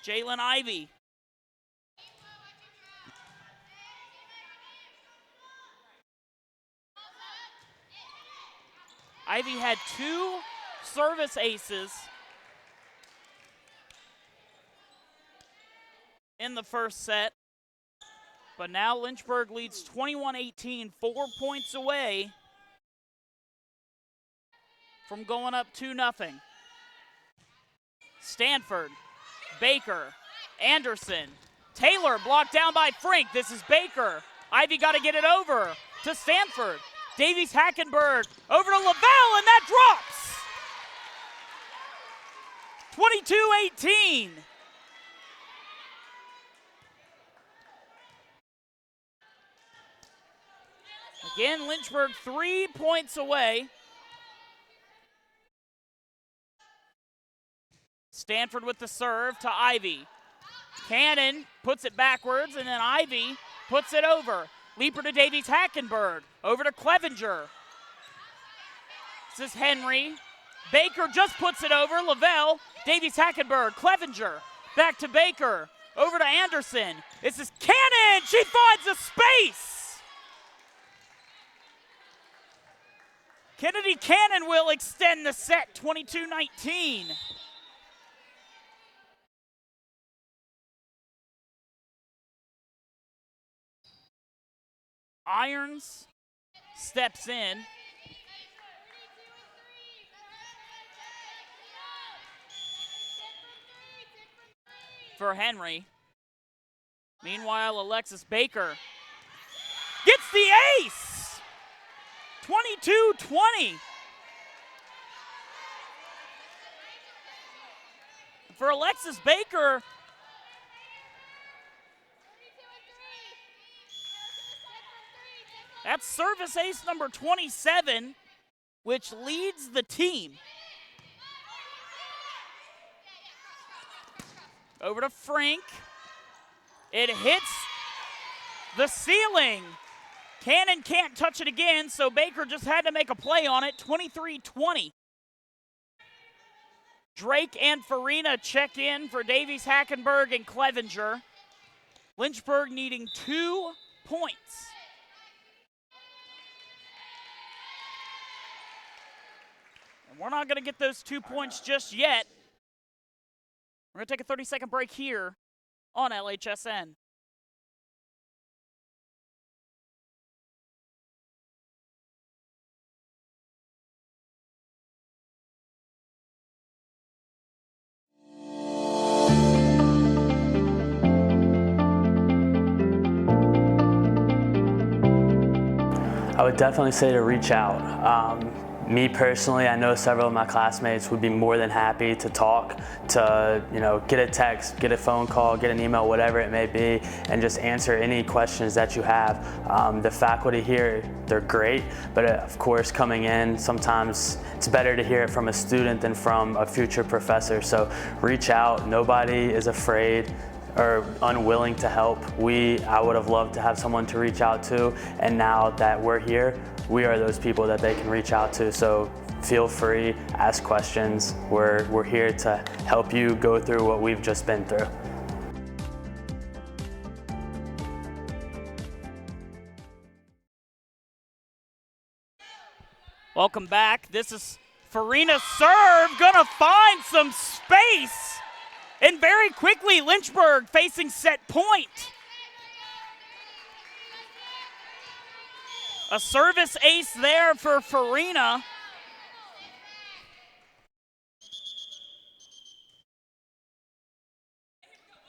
[SPEAKER 1] Jalen Ivy. Ivy had 2 service aces in the first set, but now Lynchburg leads 21-18, 4 points away from going up 2-0. Stanford, Baker, Anderson, Taylor blocked down by Frink. This is Baker. Ivy got to get it over to Stanford. Davies Hackenberg over to Lavelle, and that drops. 22-18. Again, Lynchburg 3 points away. Stanford with the serve to Ivy. Cannon puts it backwards, and then Ivy puts it over. Leaper to Davies Hackenberg. Over to Clevenger. This is Henry. Baker just puts it over. Lavelle. Davies Hackenberg. Clevenger. Back to Baker. Over to Anderson. This is Cannon. She finds a space. Kennedy Cannon will extend the set. 22-19. Irons steps in. For Henry. Meanwhile, Alexis Baker gets the ace. 22-20. For Alexis Baker, that's service ace number 27, which leads the team. Over to Frink. It hits the ceiling. Cannon can't touch it again, so Baker just had to make a play on it. 23-20. Drake and Farina check in for Davies Hackenberg and Clevenger. Lynchburg needing 2 points. We're not going to get those 2 points just yet. We're going to take a 30-second break here on LHSN.
[SPEAKER 4] I would definitely say to reach out. Me personally, I know several of my classmates would be more than happy to talk, to get a text, get a phone call, get an email, whatever it may be, and just answer any questions that you have. The faculty here, they're great, but of course coming in, sometimes it's better to hear it from a student than from a future professor. So reach out, nobody is afraid. or unwilling to help. I would have loved to have someone to reach out to, and now that we're here, we are those people that they can reach out to. So feel free, ask questions. We're here to help you go through what we've just been through.
[SPEAKER 1] Welcome back. This is Farina's serve, gonna find some space. And very quickly, Lynchburg facing set point. A service ace there for Farina.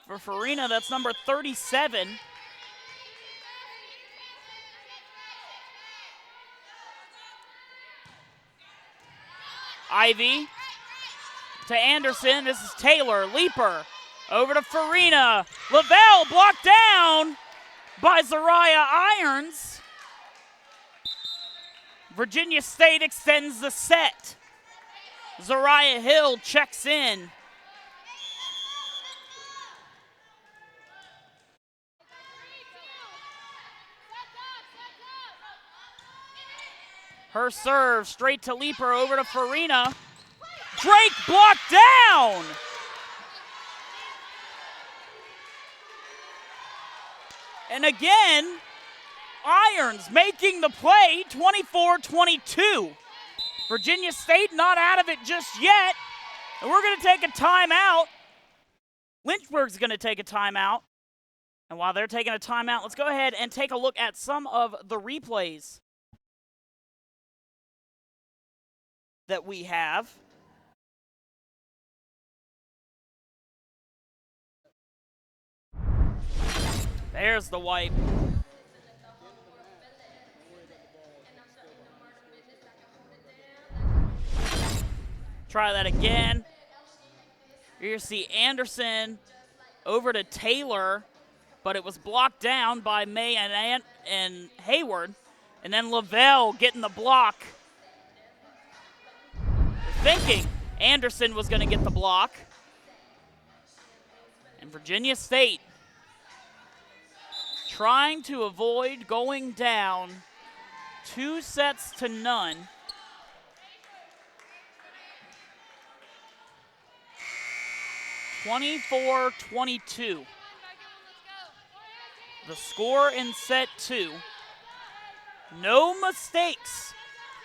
[SPEAKER 1] For Farina, that's number 37. Ivy to Anderson. This is Taylor. Leaper over to Farina. Lavelle blocked down by Zariah Irons. Virginia State extends the set. Zariah Hill checks in. Her serve straight to Leaper over to Farina. Drake blocked down. And again, Irons making the play, 24-22. Virginia State not out of it just yet. And we're going to take a timeout. Lynchburg's going to take a timeout. And while they're taking a timeout, let's go ahead and take a look at some of the replays that we have. There's the wipe. Try that again. You're going to see Anderson over to Taylor, but it was blocked down by May and Hayward. And then Lavelle getting the block. Thinking Anderson was going to get the block. And Virginia State trying to avoid going down 2-0. 24-22. The score in set 2. No mistakes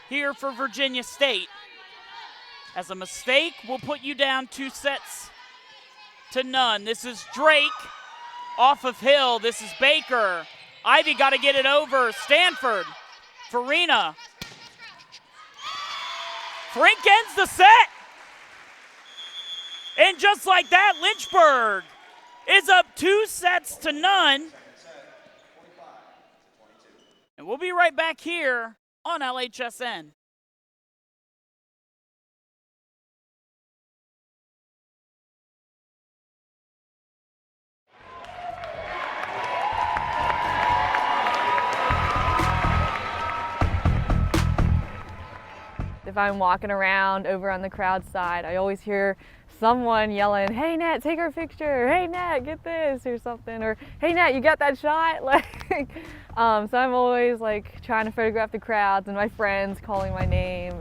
[SPEAKER 1] here for Virginia State. As a mistake will put you down 2-0. This is Drake off of Hill. This is Baker. Ivy got to get it over. Stanford. Farina. Frink ends the set. And just like that, Lynchburg is up 2-0. And we'll be right back here on LHSN.
[SPEAKER 11] If I'm walking around over on the crowd side, I always hear someone yelling, "Hey Nat, take our picture. Hey Nat, get this," or something, or "Hey Nat, you got that shot?" Like, so I'm always like trying to photograph the crowds and my friends calling my name.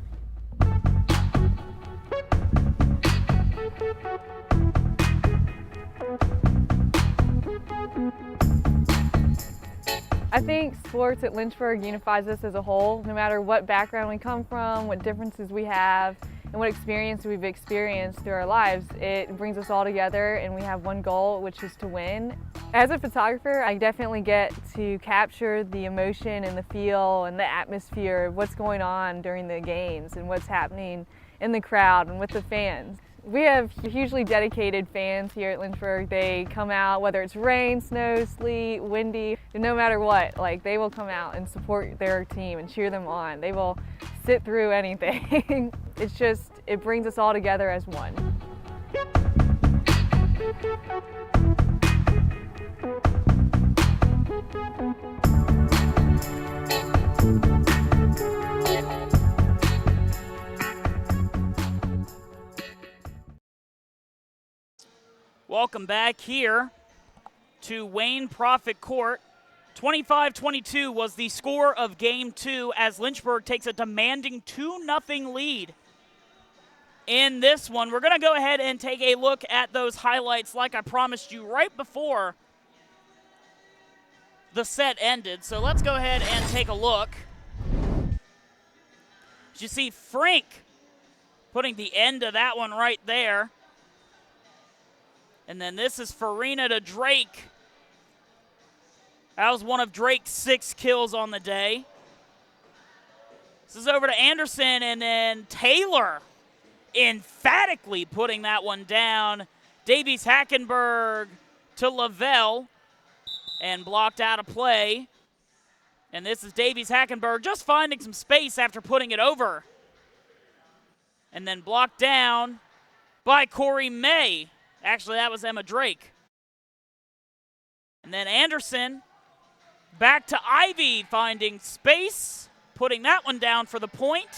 [SPEAKER 11] I think sports at Lynchburg unifies us as a whole, no matter what background we come from, what differences we have, and what experience we've experienced through our lives. It brings us all together and we have one goal, which is to win. As a photographer, I definitely get to capture the emotion and the feel and the atmosphere of what's going on during the games and what's happening in the crowd and with the fans. We have hugely dedicated fans here at Lynchburg. They come out, whether it's rain, snow, sleet, windy, no matter what, like they will come out and support their team and cheer them on. They will sit through anything. It's just, it brings us all together as one.
[SPEAKER 1] Welcome back here to Wayne Prophet Court. 25-22 was the score of Game 2 as Lynchburg takes a demanding 2-0 lead in this one. We're going to go ahead and take a look at those highlights like I promised you right before the set ended. So let's go ahead and take a look. As you see Frank putting the end of that one right there. And then this is Farina to Drake. That was one of Drake's 6 kills on the day. This is over to Anderson, and then Taylor emphatically putting that one down. Davies Hackenberg to Lavelle, and blocked out of play. And this is Davies Hackenberg just finding some space after putting it over. And then blocked down by Corey May. Actually, that was Emma Drake. And then Anderson back to Ivy, finding space, putting that one down for the point.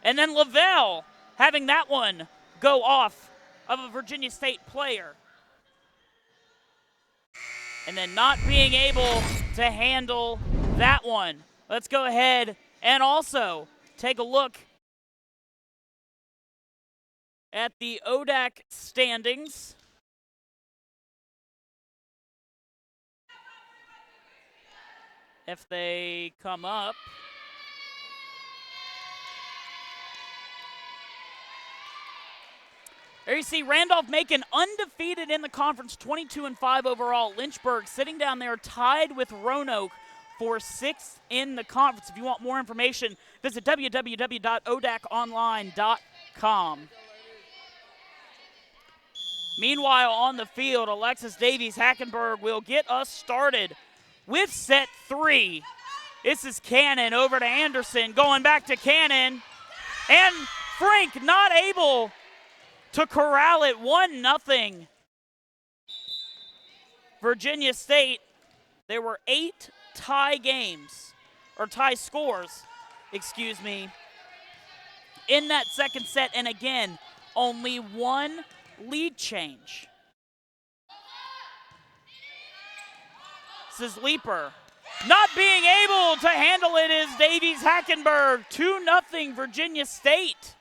[SPEAKER 1] And then Lavelle having that one go off of a Virginia State player. And then not being able to handle that one. Let's go ahead and also take a look at the ODAC standings. If they come up. There you see Randolph-Macon undefeated in the conference, 22-5 overall. Lynchburg sitting down there tied with Roanoke for 6th in the conference. If you want more information, visit www.odaconline.com. Meanwhile, on the field, Alexis Davies Hackenberg will get us started with set 3. This is Cannon over to Anderson, going back to Cannon. And Frank not able to corral it, 1-0. Virginia State, there were 8 tie scores, in that second set. And again, only 1 lead change. This is Leaper. Not being able to handle it is Davies Hackenberg. 2-0 Virginia State.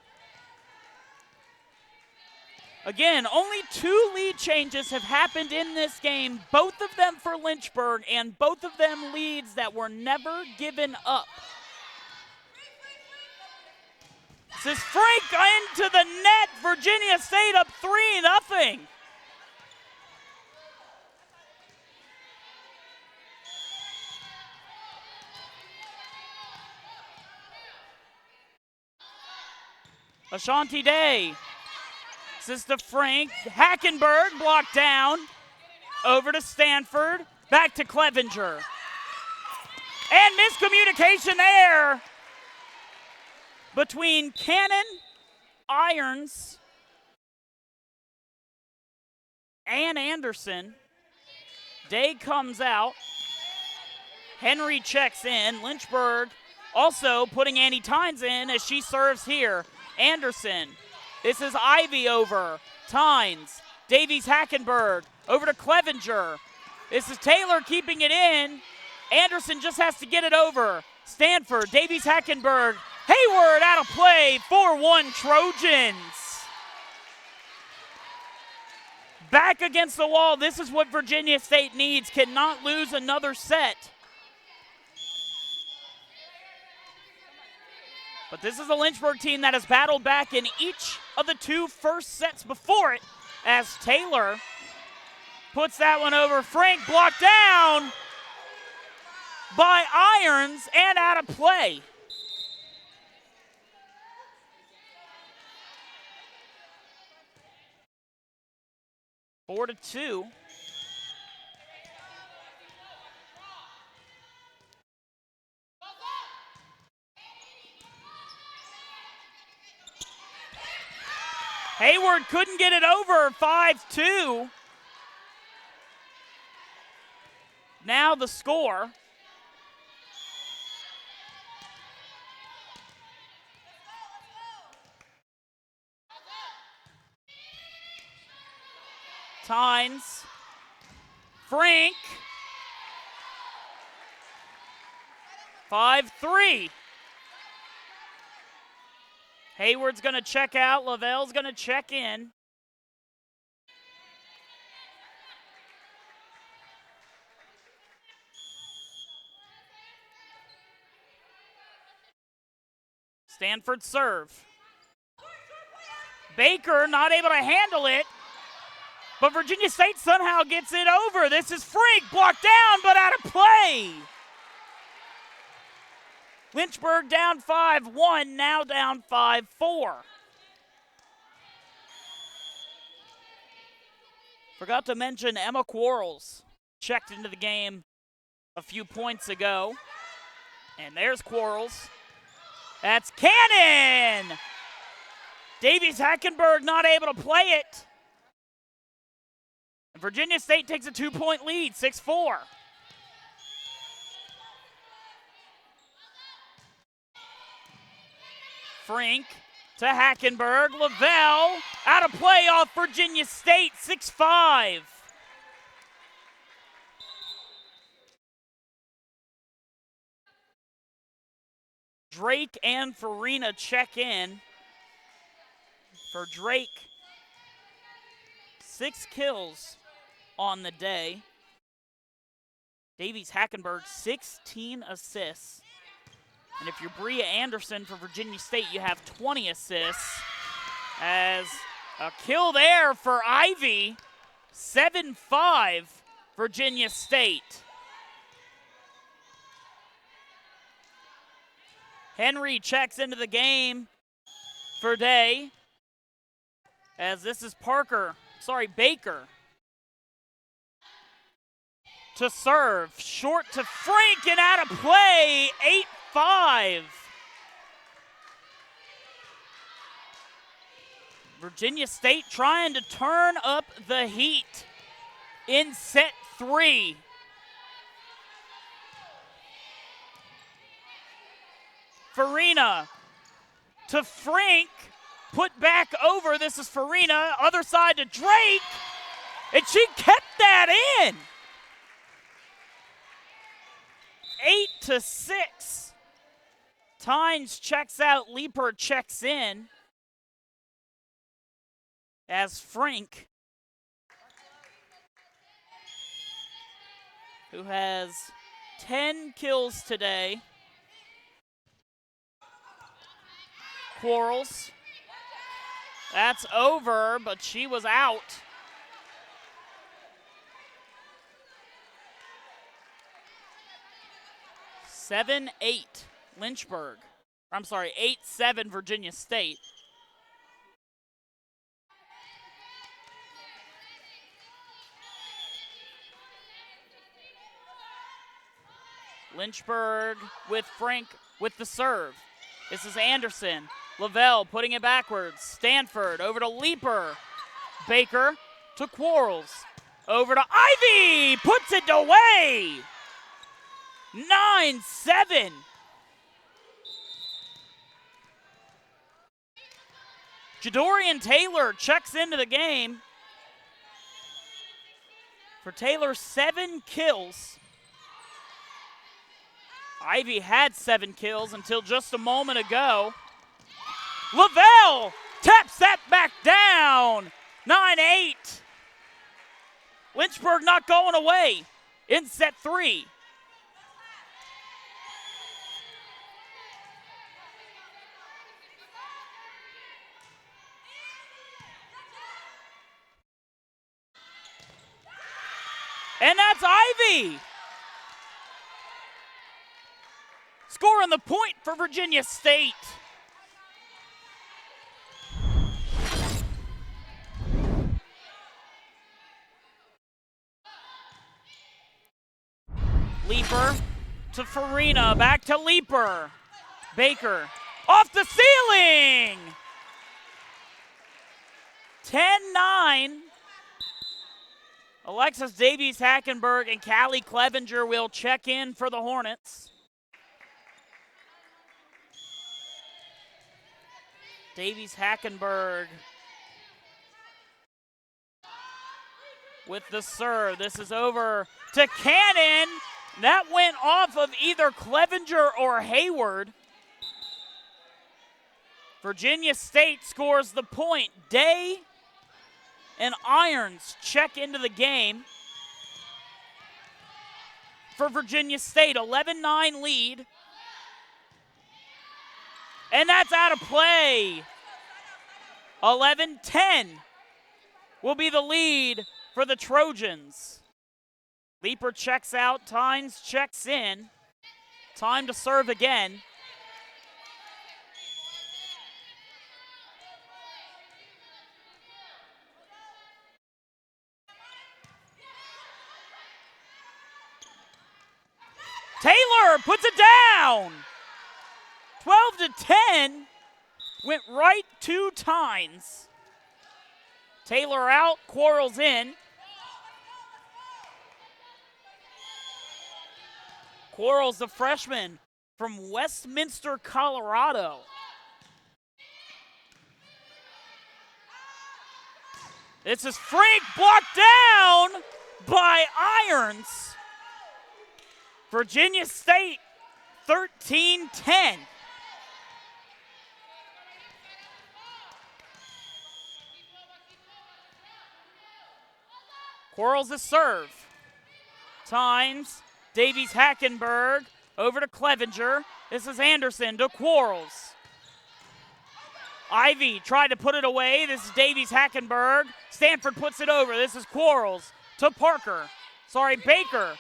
[SPEAKER 1] Again, only 2 lead changes have happened in this game, both of them for Lynchburg, and both of them leads that were never given up. This is Frank into the net. Virginia State up 3-0. Ashanti Day. This is to Frank. Hackenberg blocked down. Over to Stanford. Back to Clevenger. And miscommunication there between Cannon, Irons, and Anderson. Day comes out. Henry checks in. Lynchburg also putting Annie Tynes in as she serves here. Anderson. This is Ivy over. Tynes. Davies Hackenberg. Over to Clevenger. This is Taylor keeping it in. Anderson just has to get it over. Stanford. Davies Hackenberg. Hayward out of play. 4-1 Trojans. Back against the wall. This is what Virginia State needs. Cannot lose another set. But this is a Lynchburg team that has battled back in each of the 2 first sets before it, as Taylor puts that one over. Frank blocked down by Irons and out of play. Four to 2. Hayward couldn't get it over, 5-2. Now the score. Tynes Frank. 5-3. Hayward's going to check out. Lavelle's going to check in. Stanford serve. Baker not able to handle it, but Virginia State somehow gets it over. This is Frank, blocked down, but out of play. Lynchburg down 5-1, now down 5-4. Forgot to mention Emma Quarles checked into the game a few points ago. And there's Quarles. That's Cannon! Davies Hackenberg not able to play it. And Virginia State takes a 2-point lead, 6-4. Frank to Hackenberg. Lavelle out of play off Virginia State, 6-5. Drake and Farina check in. For Drake, 6 kills on the day. Davies Hackenberg, 16 assists. And if you're Bria Anderson for Virginia State, you have 20 assists. As a kill there for Ivy, 7-5 Virginia State. Henry checks into the game for Day. As this is Baker. To serve, short to Frank and out of play, 8-5. Virginia State trying to turn up the heat in set 3. Farina to Frank, put back over. This is Farina, other side to Drake, and she kept that in. 8-6. Tynes checks out, Leeper checks in. As Frank, who has 10 kills today. Quarles. That's over, but she was out. (7-8) Lynchburg. I'm sorry, 8-7 Virginia State. Lynchburg with Frank with the serve. This is Anderson. Lavelle putting it backwards. Stanford over to Leeper. Baker to Quarles. Over to Ivy. Puts it away. 9-7. Jadorian Taylor checks into the game. For Taylor, 7 kills. Ivy had 7 kills until just a moment ago. Lavelle taps that back down. 9-8. Lynchburg not going away in set 3. And that's Ivy. Scoring the point for Virginia State. Leeper to Farina, back to Leeper. Baker off the ceiling. 10-9. Alexis Davies Hackenberg and Callie Clevenger will check in for the Hornets. Davies Hackenberg with the serve. This is over to Cannon. That went off of either Clevenger or Hayward. Virginia State scores the point. Day and Irons check into the game. For Virginia State, 11-9 lead. And that's out of play. 11-10 will be the lead for the Trojans. Leaper checks out, Tynes checks in. Time to serve again. Taylor puts it down. 12-10, went right to Tynes. Taylor out, Quarles in. Quarles, the freshman from Westminster, Colorado. This is Frank, blocked down by Irons. Virginia State, 13-10. Quarles the serve. Tynes, Davies Hackenberg, over to Clevenger. This is Anderson to Quarles. Ivy tried to put it away. This is Davies Hackenberg. Stanford puts it over. This is Quarles to Baker.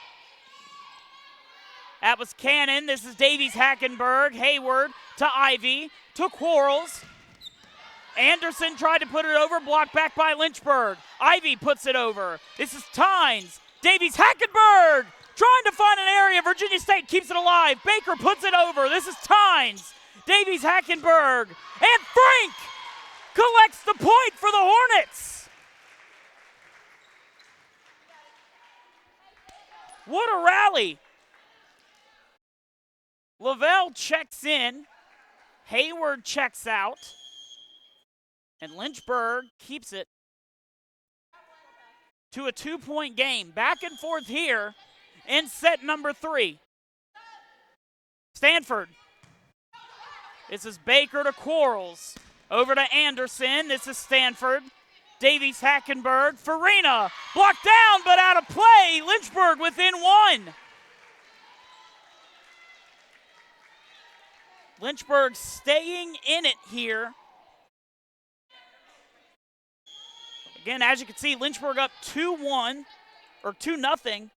[SPEAKER 1] That was Cannon. This is Davies Hackenberg. Hayward to Ivy to Quarles. Anderson tried to put it over, blocked back by Lynchburg. Ivy puts it over. This is Tynes. Davies Hackenberg trying to find an area. Virginia State keeps it alive. Baker puts it over. This is Tynes. Davies Hackenberg. And Frank collects the point for the Hornets. What a rally. Lavelle checks in. Hayward checks out. And Lynchburg keeps it to a 2-point game. Back and forth here in set number 3. Stanford. This is Baker to Quarles. Over to Anderson. This is Stanford. Davies Hackenberg. Farina blocked down but out of play. Lynchburg within 1. Lynchburg staying in it here. Again, as you can see, Lynchburg up 2-1, or 2-0,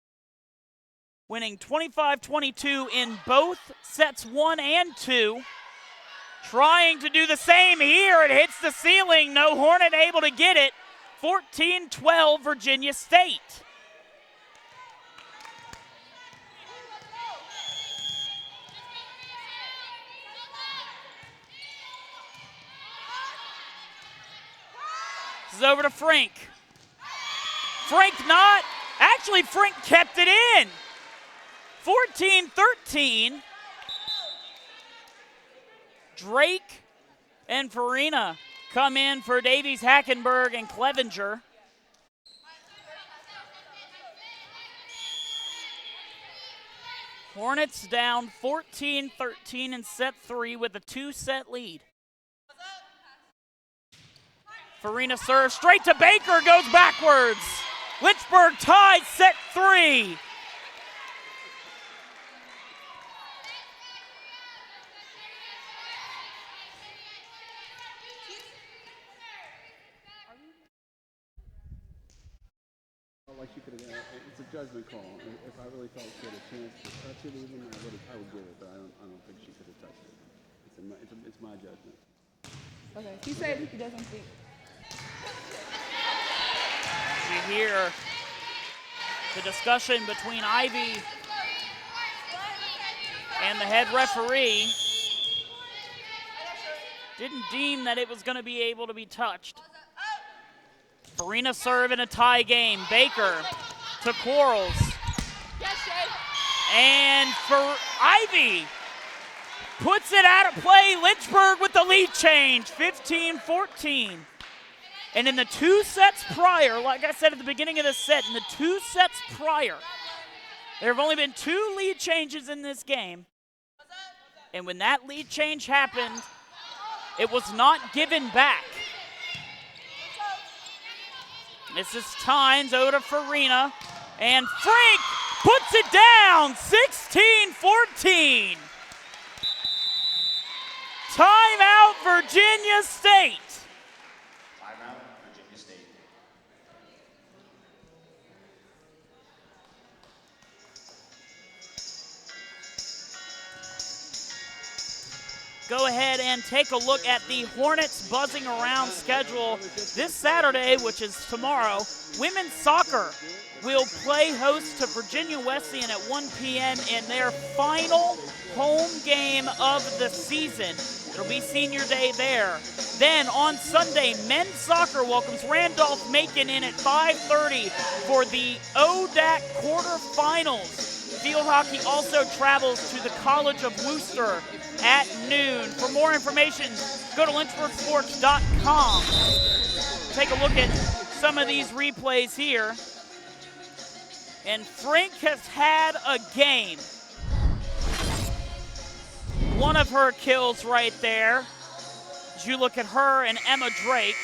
[SPEAKER 1] winning 25-22 in both sets 1 and 2. Trying to do the same here. It hits the ceiling. No Hornet able to get it. 14-12 Virginia State. This is over to Frank. Frank kept it in. 14-13. Drake and Farina come in for Davies Hackenberg and Clevenger. Hornets down 14-13 in set 3 with a 2-set lead. Farina serves straight to Baker, goes backwards. Lynchburg tied set 3.
[SPEAKER 12] Like she could have, it's a judgment call. If I really felt she had a chance to touch it, even I would give it, but I don't think she could have touched it. It's my judgment.
[SPEAKER 13] Okay, he said he doesn't think.
[SPEAKER 1] You hear the discussion between Ivy and the head referee. Didn't deem that it was going to be able to be touched. Farina serve in a tie game. Baker to Quarles. And for Ivy puts it out of play. Lynchburg with the lead change, 15-14. And in the 2 sets prior, like I said at the beginning of the set, in the 2 sets prior, there have only been 2 lead changes in this game. And when that lead change happened, it was not given back. This is Tynes over to Farina. And Frank puts it down, 16-14. Timeout, Virginia State.
[SPEAKER 14] Timeout, Virginia State.
[SPEAKER 1] Go ahead and take a look at the Hornets buzzing around schedule. This Saturday, which is tomorrow, women's soccer will play host to Virginia Wesleyan at 1 p.m. in their final home game of the season. It'll be senior day there. Then on Sunday, men's soccer welcomes Randolph-Macon in at 5:30 for the ODAC quarterfinals. Field hockey also travels to the College of Worcester at noon. For more information, go to lynchburgsports.com. Take a look at some of these replays here. And Frank has had a game. One of her kills right there. As you look at her and Emma Drake.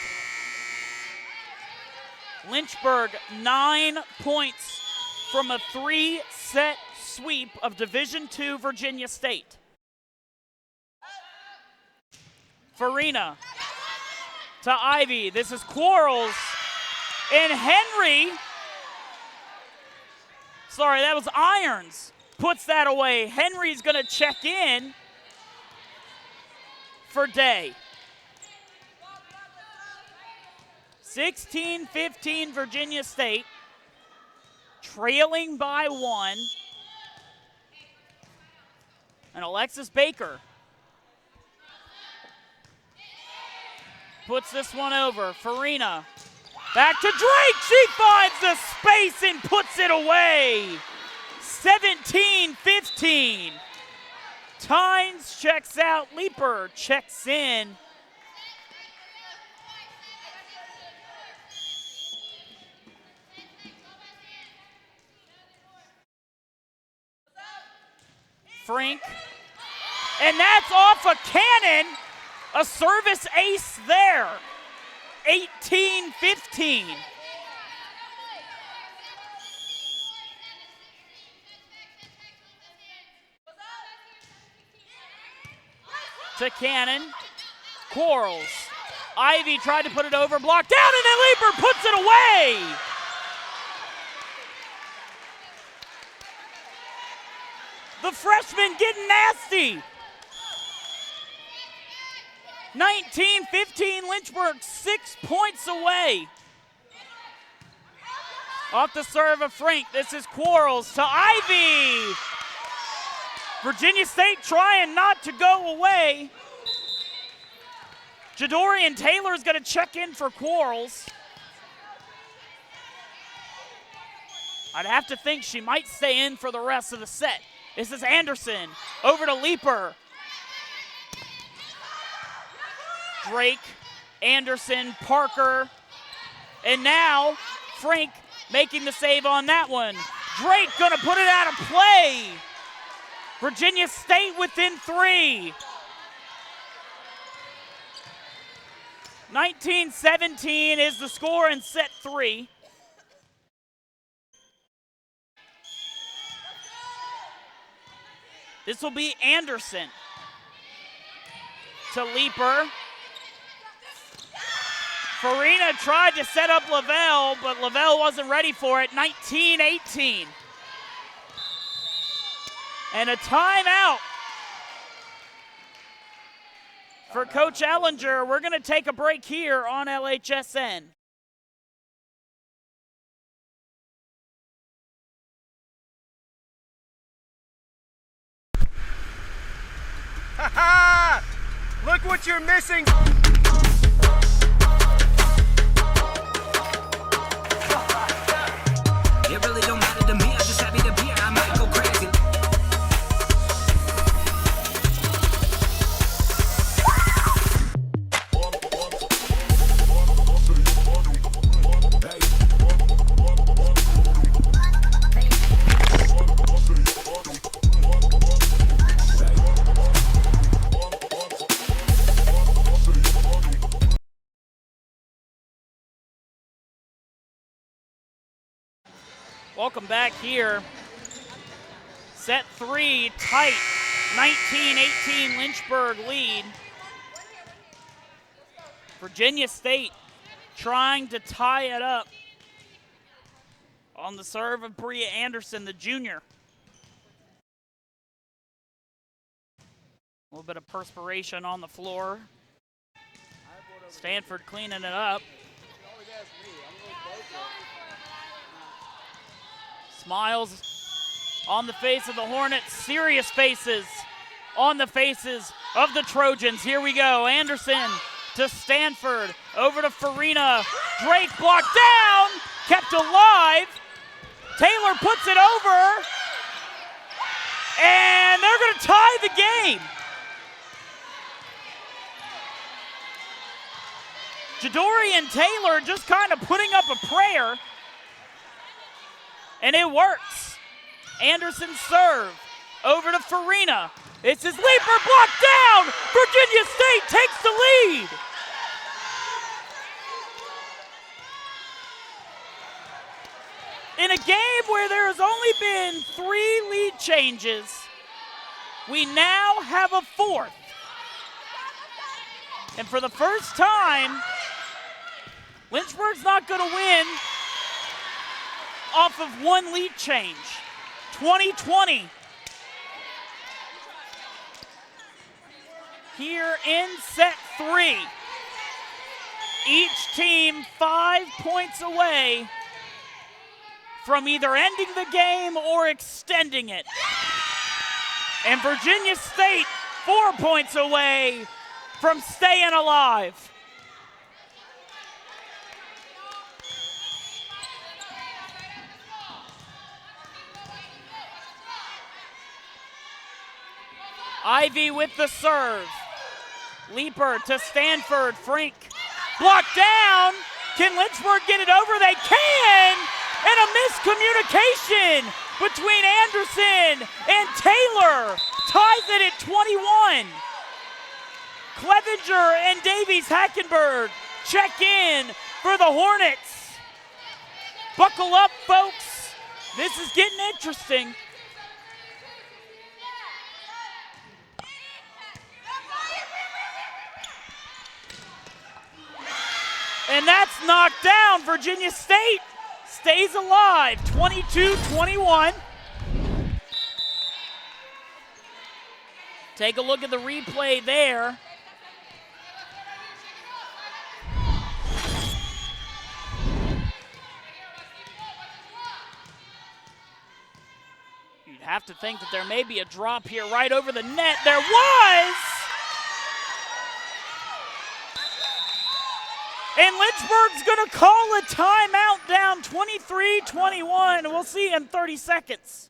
[SPEAKER 1] Lynchburg, 9 points from a 3-set sweep of Division II Virginia State. Farina to Ivy. This is Quarles. And Henry, sorry, that was Irons, puts that away. Henry's going to check in for Day. 16-15 Virginia State, trailing by 1. And Alexis Baker puts this one over. Farina back to Drake. She finds the space and puts it away. 17-15. Tynes checks out. Leaper checks in. Frank. And that's off a cannon. A service ace there. 18-15. To Cannon. Quarles. Ivy tried to put it over, blocked down, and then Leaper puts it away. The freshman getting nasty. 19-15 Lynchburg, 6 points away. Off the serve of Frank. This is Quarles to Ivy. Virginia State trying not to go away. Jadorian Taylor's going to check in for Quarles. I'd have to think she might stay in for the rest of the set. This is Anderson over to Leaper. Drake, Anderson, Parker, and now Frank making the save on that one. Drake gonna put it out of play. Virginia State within 3. 19-17 is the score in set 3. This will be Anderson to Leaper. Farina tried to set up Lavelle, but Lavelle wasn't ready for it. 19-18. And a timeout for Coach Ellinger. We're going to take a break here on LHSN.
[SPEAKER 6] Ha ha! Look what you're missing!
[SPEAKER 7] It really don't matter to me, I'm just happy to be here, I might go crazy.
[SPEAKER 1] Welcome back here. Set 3, tight, 19-18 Lynchburg lead. Virginia State trying to tie it up on the serve of Bria Anderson, the junior. A little bit of perspiration on the floor. Stanford cleaning it up. Smiles on the face of the Hornets, serious faces on the faces of the Trojans. Here we go, Anderson to Stanford, over to Farina. Drake blocked down, kept alive. Taylor puts it over, and they're gonna tie the game. Jadorian Taylor just kind of putting up a prayer, and it works. Anderson serve, over to Farina. This is leaper blocked down. Virginia State takes the lead. In a game where there has only been 3 lead changes, we now have a 4th. And for the first time, Lynchburg's not going to win off of 1 lead change. 2020. Here in set 3. Each team 5 points away from either ending the game or extending it. And Virginia State 4 points away from staying alive. Ivy with the serve. Leaper to Stanford. Frink blocked down. Can Lynchburg get it over? They can! And a miscommunication between Anderson and Taylor ties it at 21. Clevenger and Davies Hackenberg check in for the Hornets. Buckle up, folks. This is getting interesting. And that's knocked down. Virginia State stays alive, 22-21. Take a look at the replay there. You'd have to think that there may be a drop here right over the net. There was! And Lynchburg's gonna call a timeout down 23-21. We'll see in 30 seconds.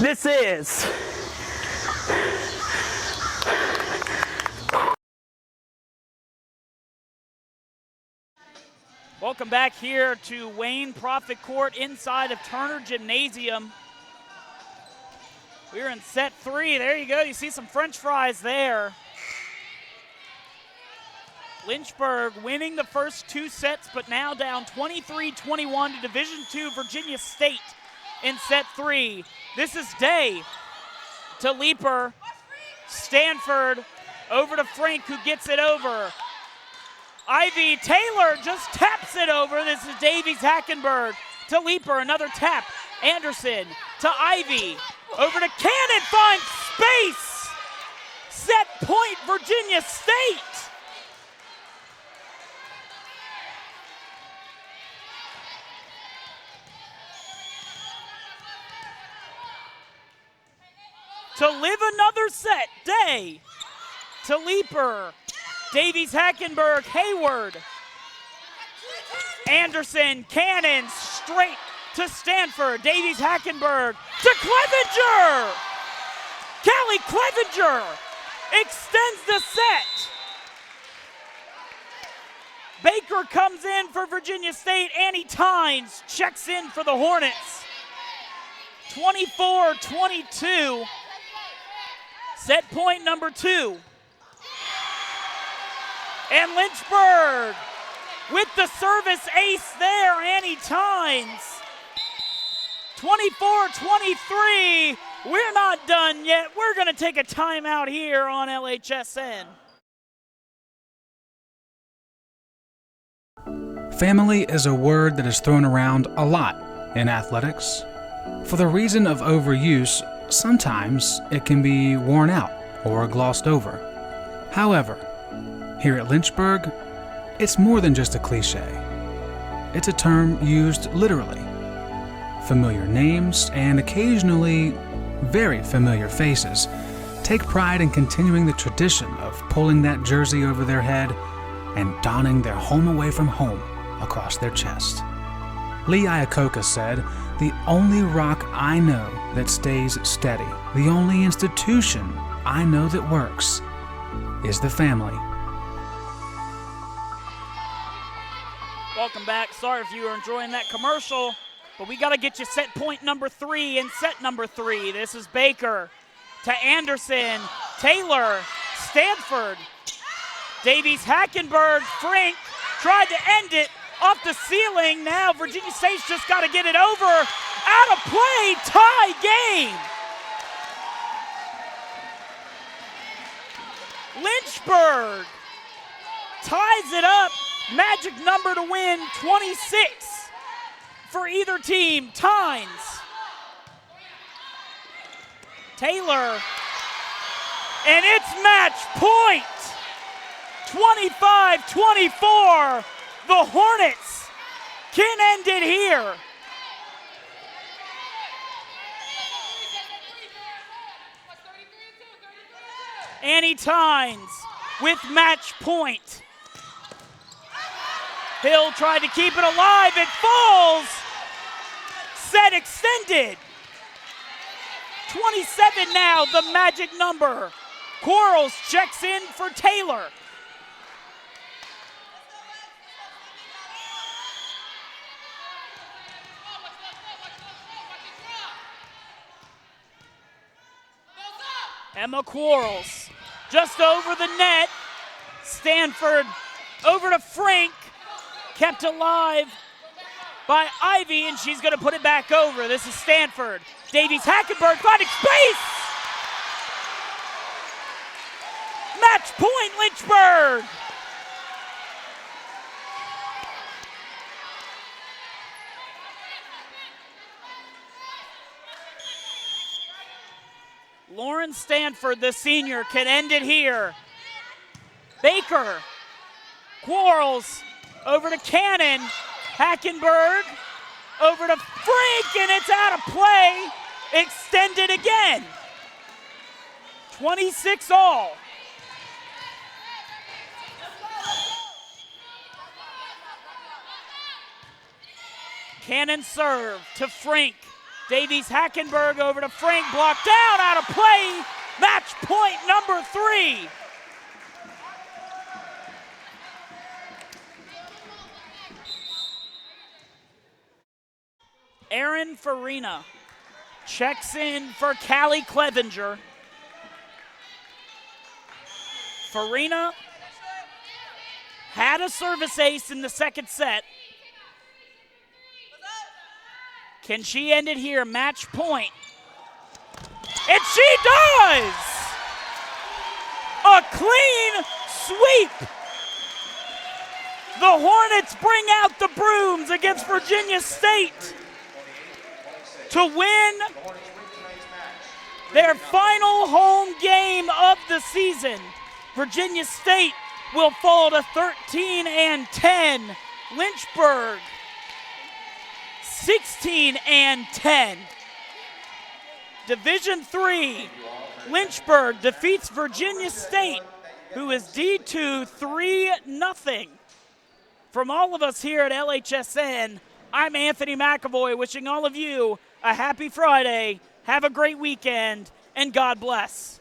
[SPEAKER 3] This is
[SPEAKER 1] welcome back here to Wayne Prophet Court inside of Turner Gymnasium. We're in set 3. There you go. You see some French fries there. Lynchburg winning the first 2 sets, but now down 23-21 to Division II Virginia State in set 3. This is Day to Leaper. Stanford over to Frank, who gets it over. Ivy Taylor just taps it over. This is Davies Hackenberg to Leaper. Another tap. Anderson to Ivy. Over to Cannon. Finds space. Set point, Virginia State. To live another set, Day to Leaper. Davies Hackenberg, Hayward. Anderson cannons straight to Stanford. Davies Hackenberg to Clevenger. Callie Clevenger extends the set. Baker comes in for Virginia State. Annie Tynes checks in for the Hornets. 24-22. Set point number 2. And Lynchburg with the service ace there, Annie Tynes. 24-23. We're not done yet. We're going to take a timeout here on LHSN.
[SPEAKER 2] Family is a word that is thrown around a lot in athletics. For the reason of overuse, sometimes it can be worn out or glossed over. However, here at Lynchburg, it's more than just a cliche. It's a term used literally. Familiar names and occasionally very familiar faces take pride in continuing the tradition of pulling that jersey over their head and donning their home away from home across their chest. Lee Iacocca said, "The only rock I know that stays steady, the only institution I know that works, is the family."
[SPEAKER 1] Welcome back. Sorry if you were enjoying that commercial, but we got to get you set point number 3 in set number 3. This is Baker to Anderson, Taylor, Stanford, Davies Hackenberg, Frink tried to end it off the ceiling. Now Virginia State's just got to get it over. Out of play, tie game. Lynchburg ties it up. Magic number to win, 26 for either team. Tynes, Taylor, and it's match point. 25-24. The Hornets can end it here. Annie Tynes with match point. Hill tried to keep it alive. It falls. Set extended. 27 now, the magic number. Quarles checks in for Taylor. Emma Quarles just over the net. Stanford over to Frink. Kept alive by Ivy, and she's going to put it back over. This is Stanford. Davies Hackenberg finding space. Match point, Lynchburg. Lauren Stanford, the senior, can end it here. Baker, Quarles, over to Cannon. Hackenberg, over to Frink, and it's out of play. Extended again. 26 all. Cannon serve to Frink. Davies Hackenberg over to Frink, blocked out of play. Match point number 3. Erin Farina checks in for Callie Clevenger. Farina had a service ace in the second set. Can she end it here? Match point. And she does! A clean sweep. The Hornets bring out the brooms against Virginia State to win their final home game of the season. Virginia State will fall to 13-10. Lynchburg 16-10. Division III, Lynchburg defeats Virginia State, who is D2 3-0. From all of us here at LHSN, I'm Anthony McAvoy, wishing all of you a happy Friday, have a great weekend, and God bless.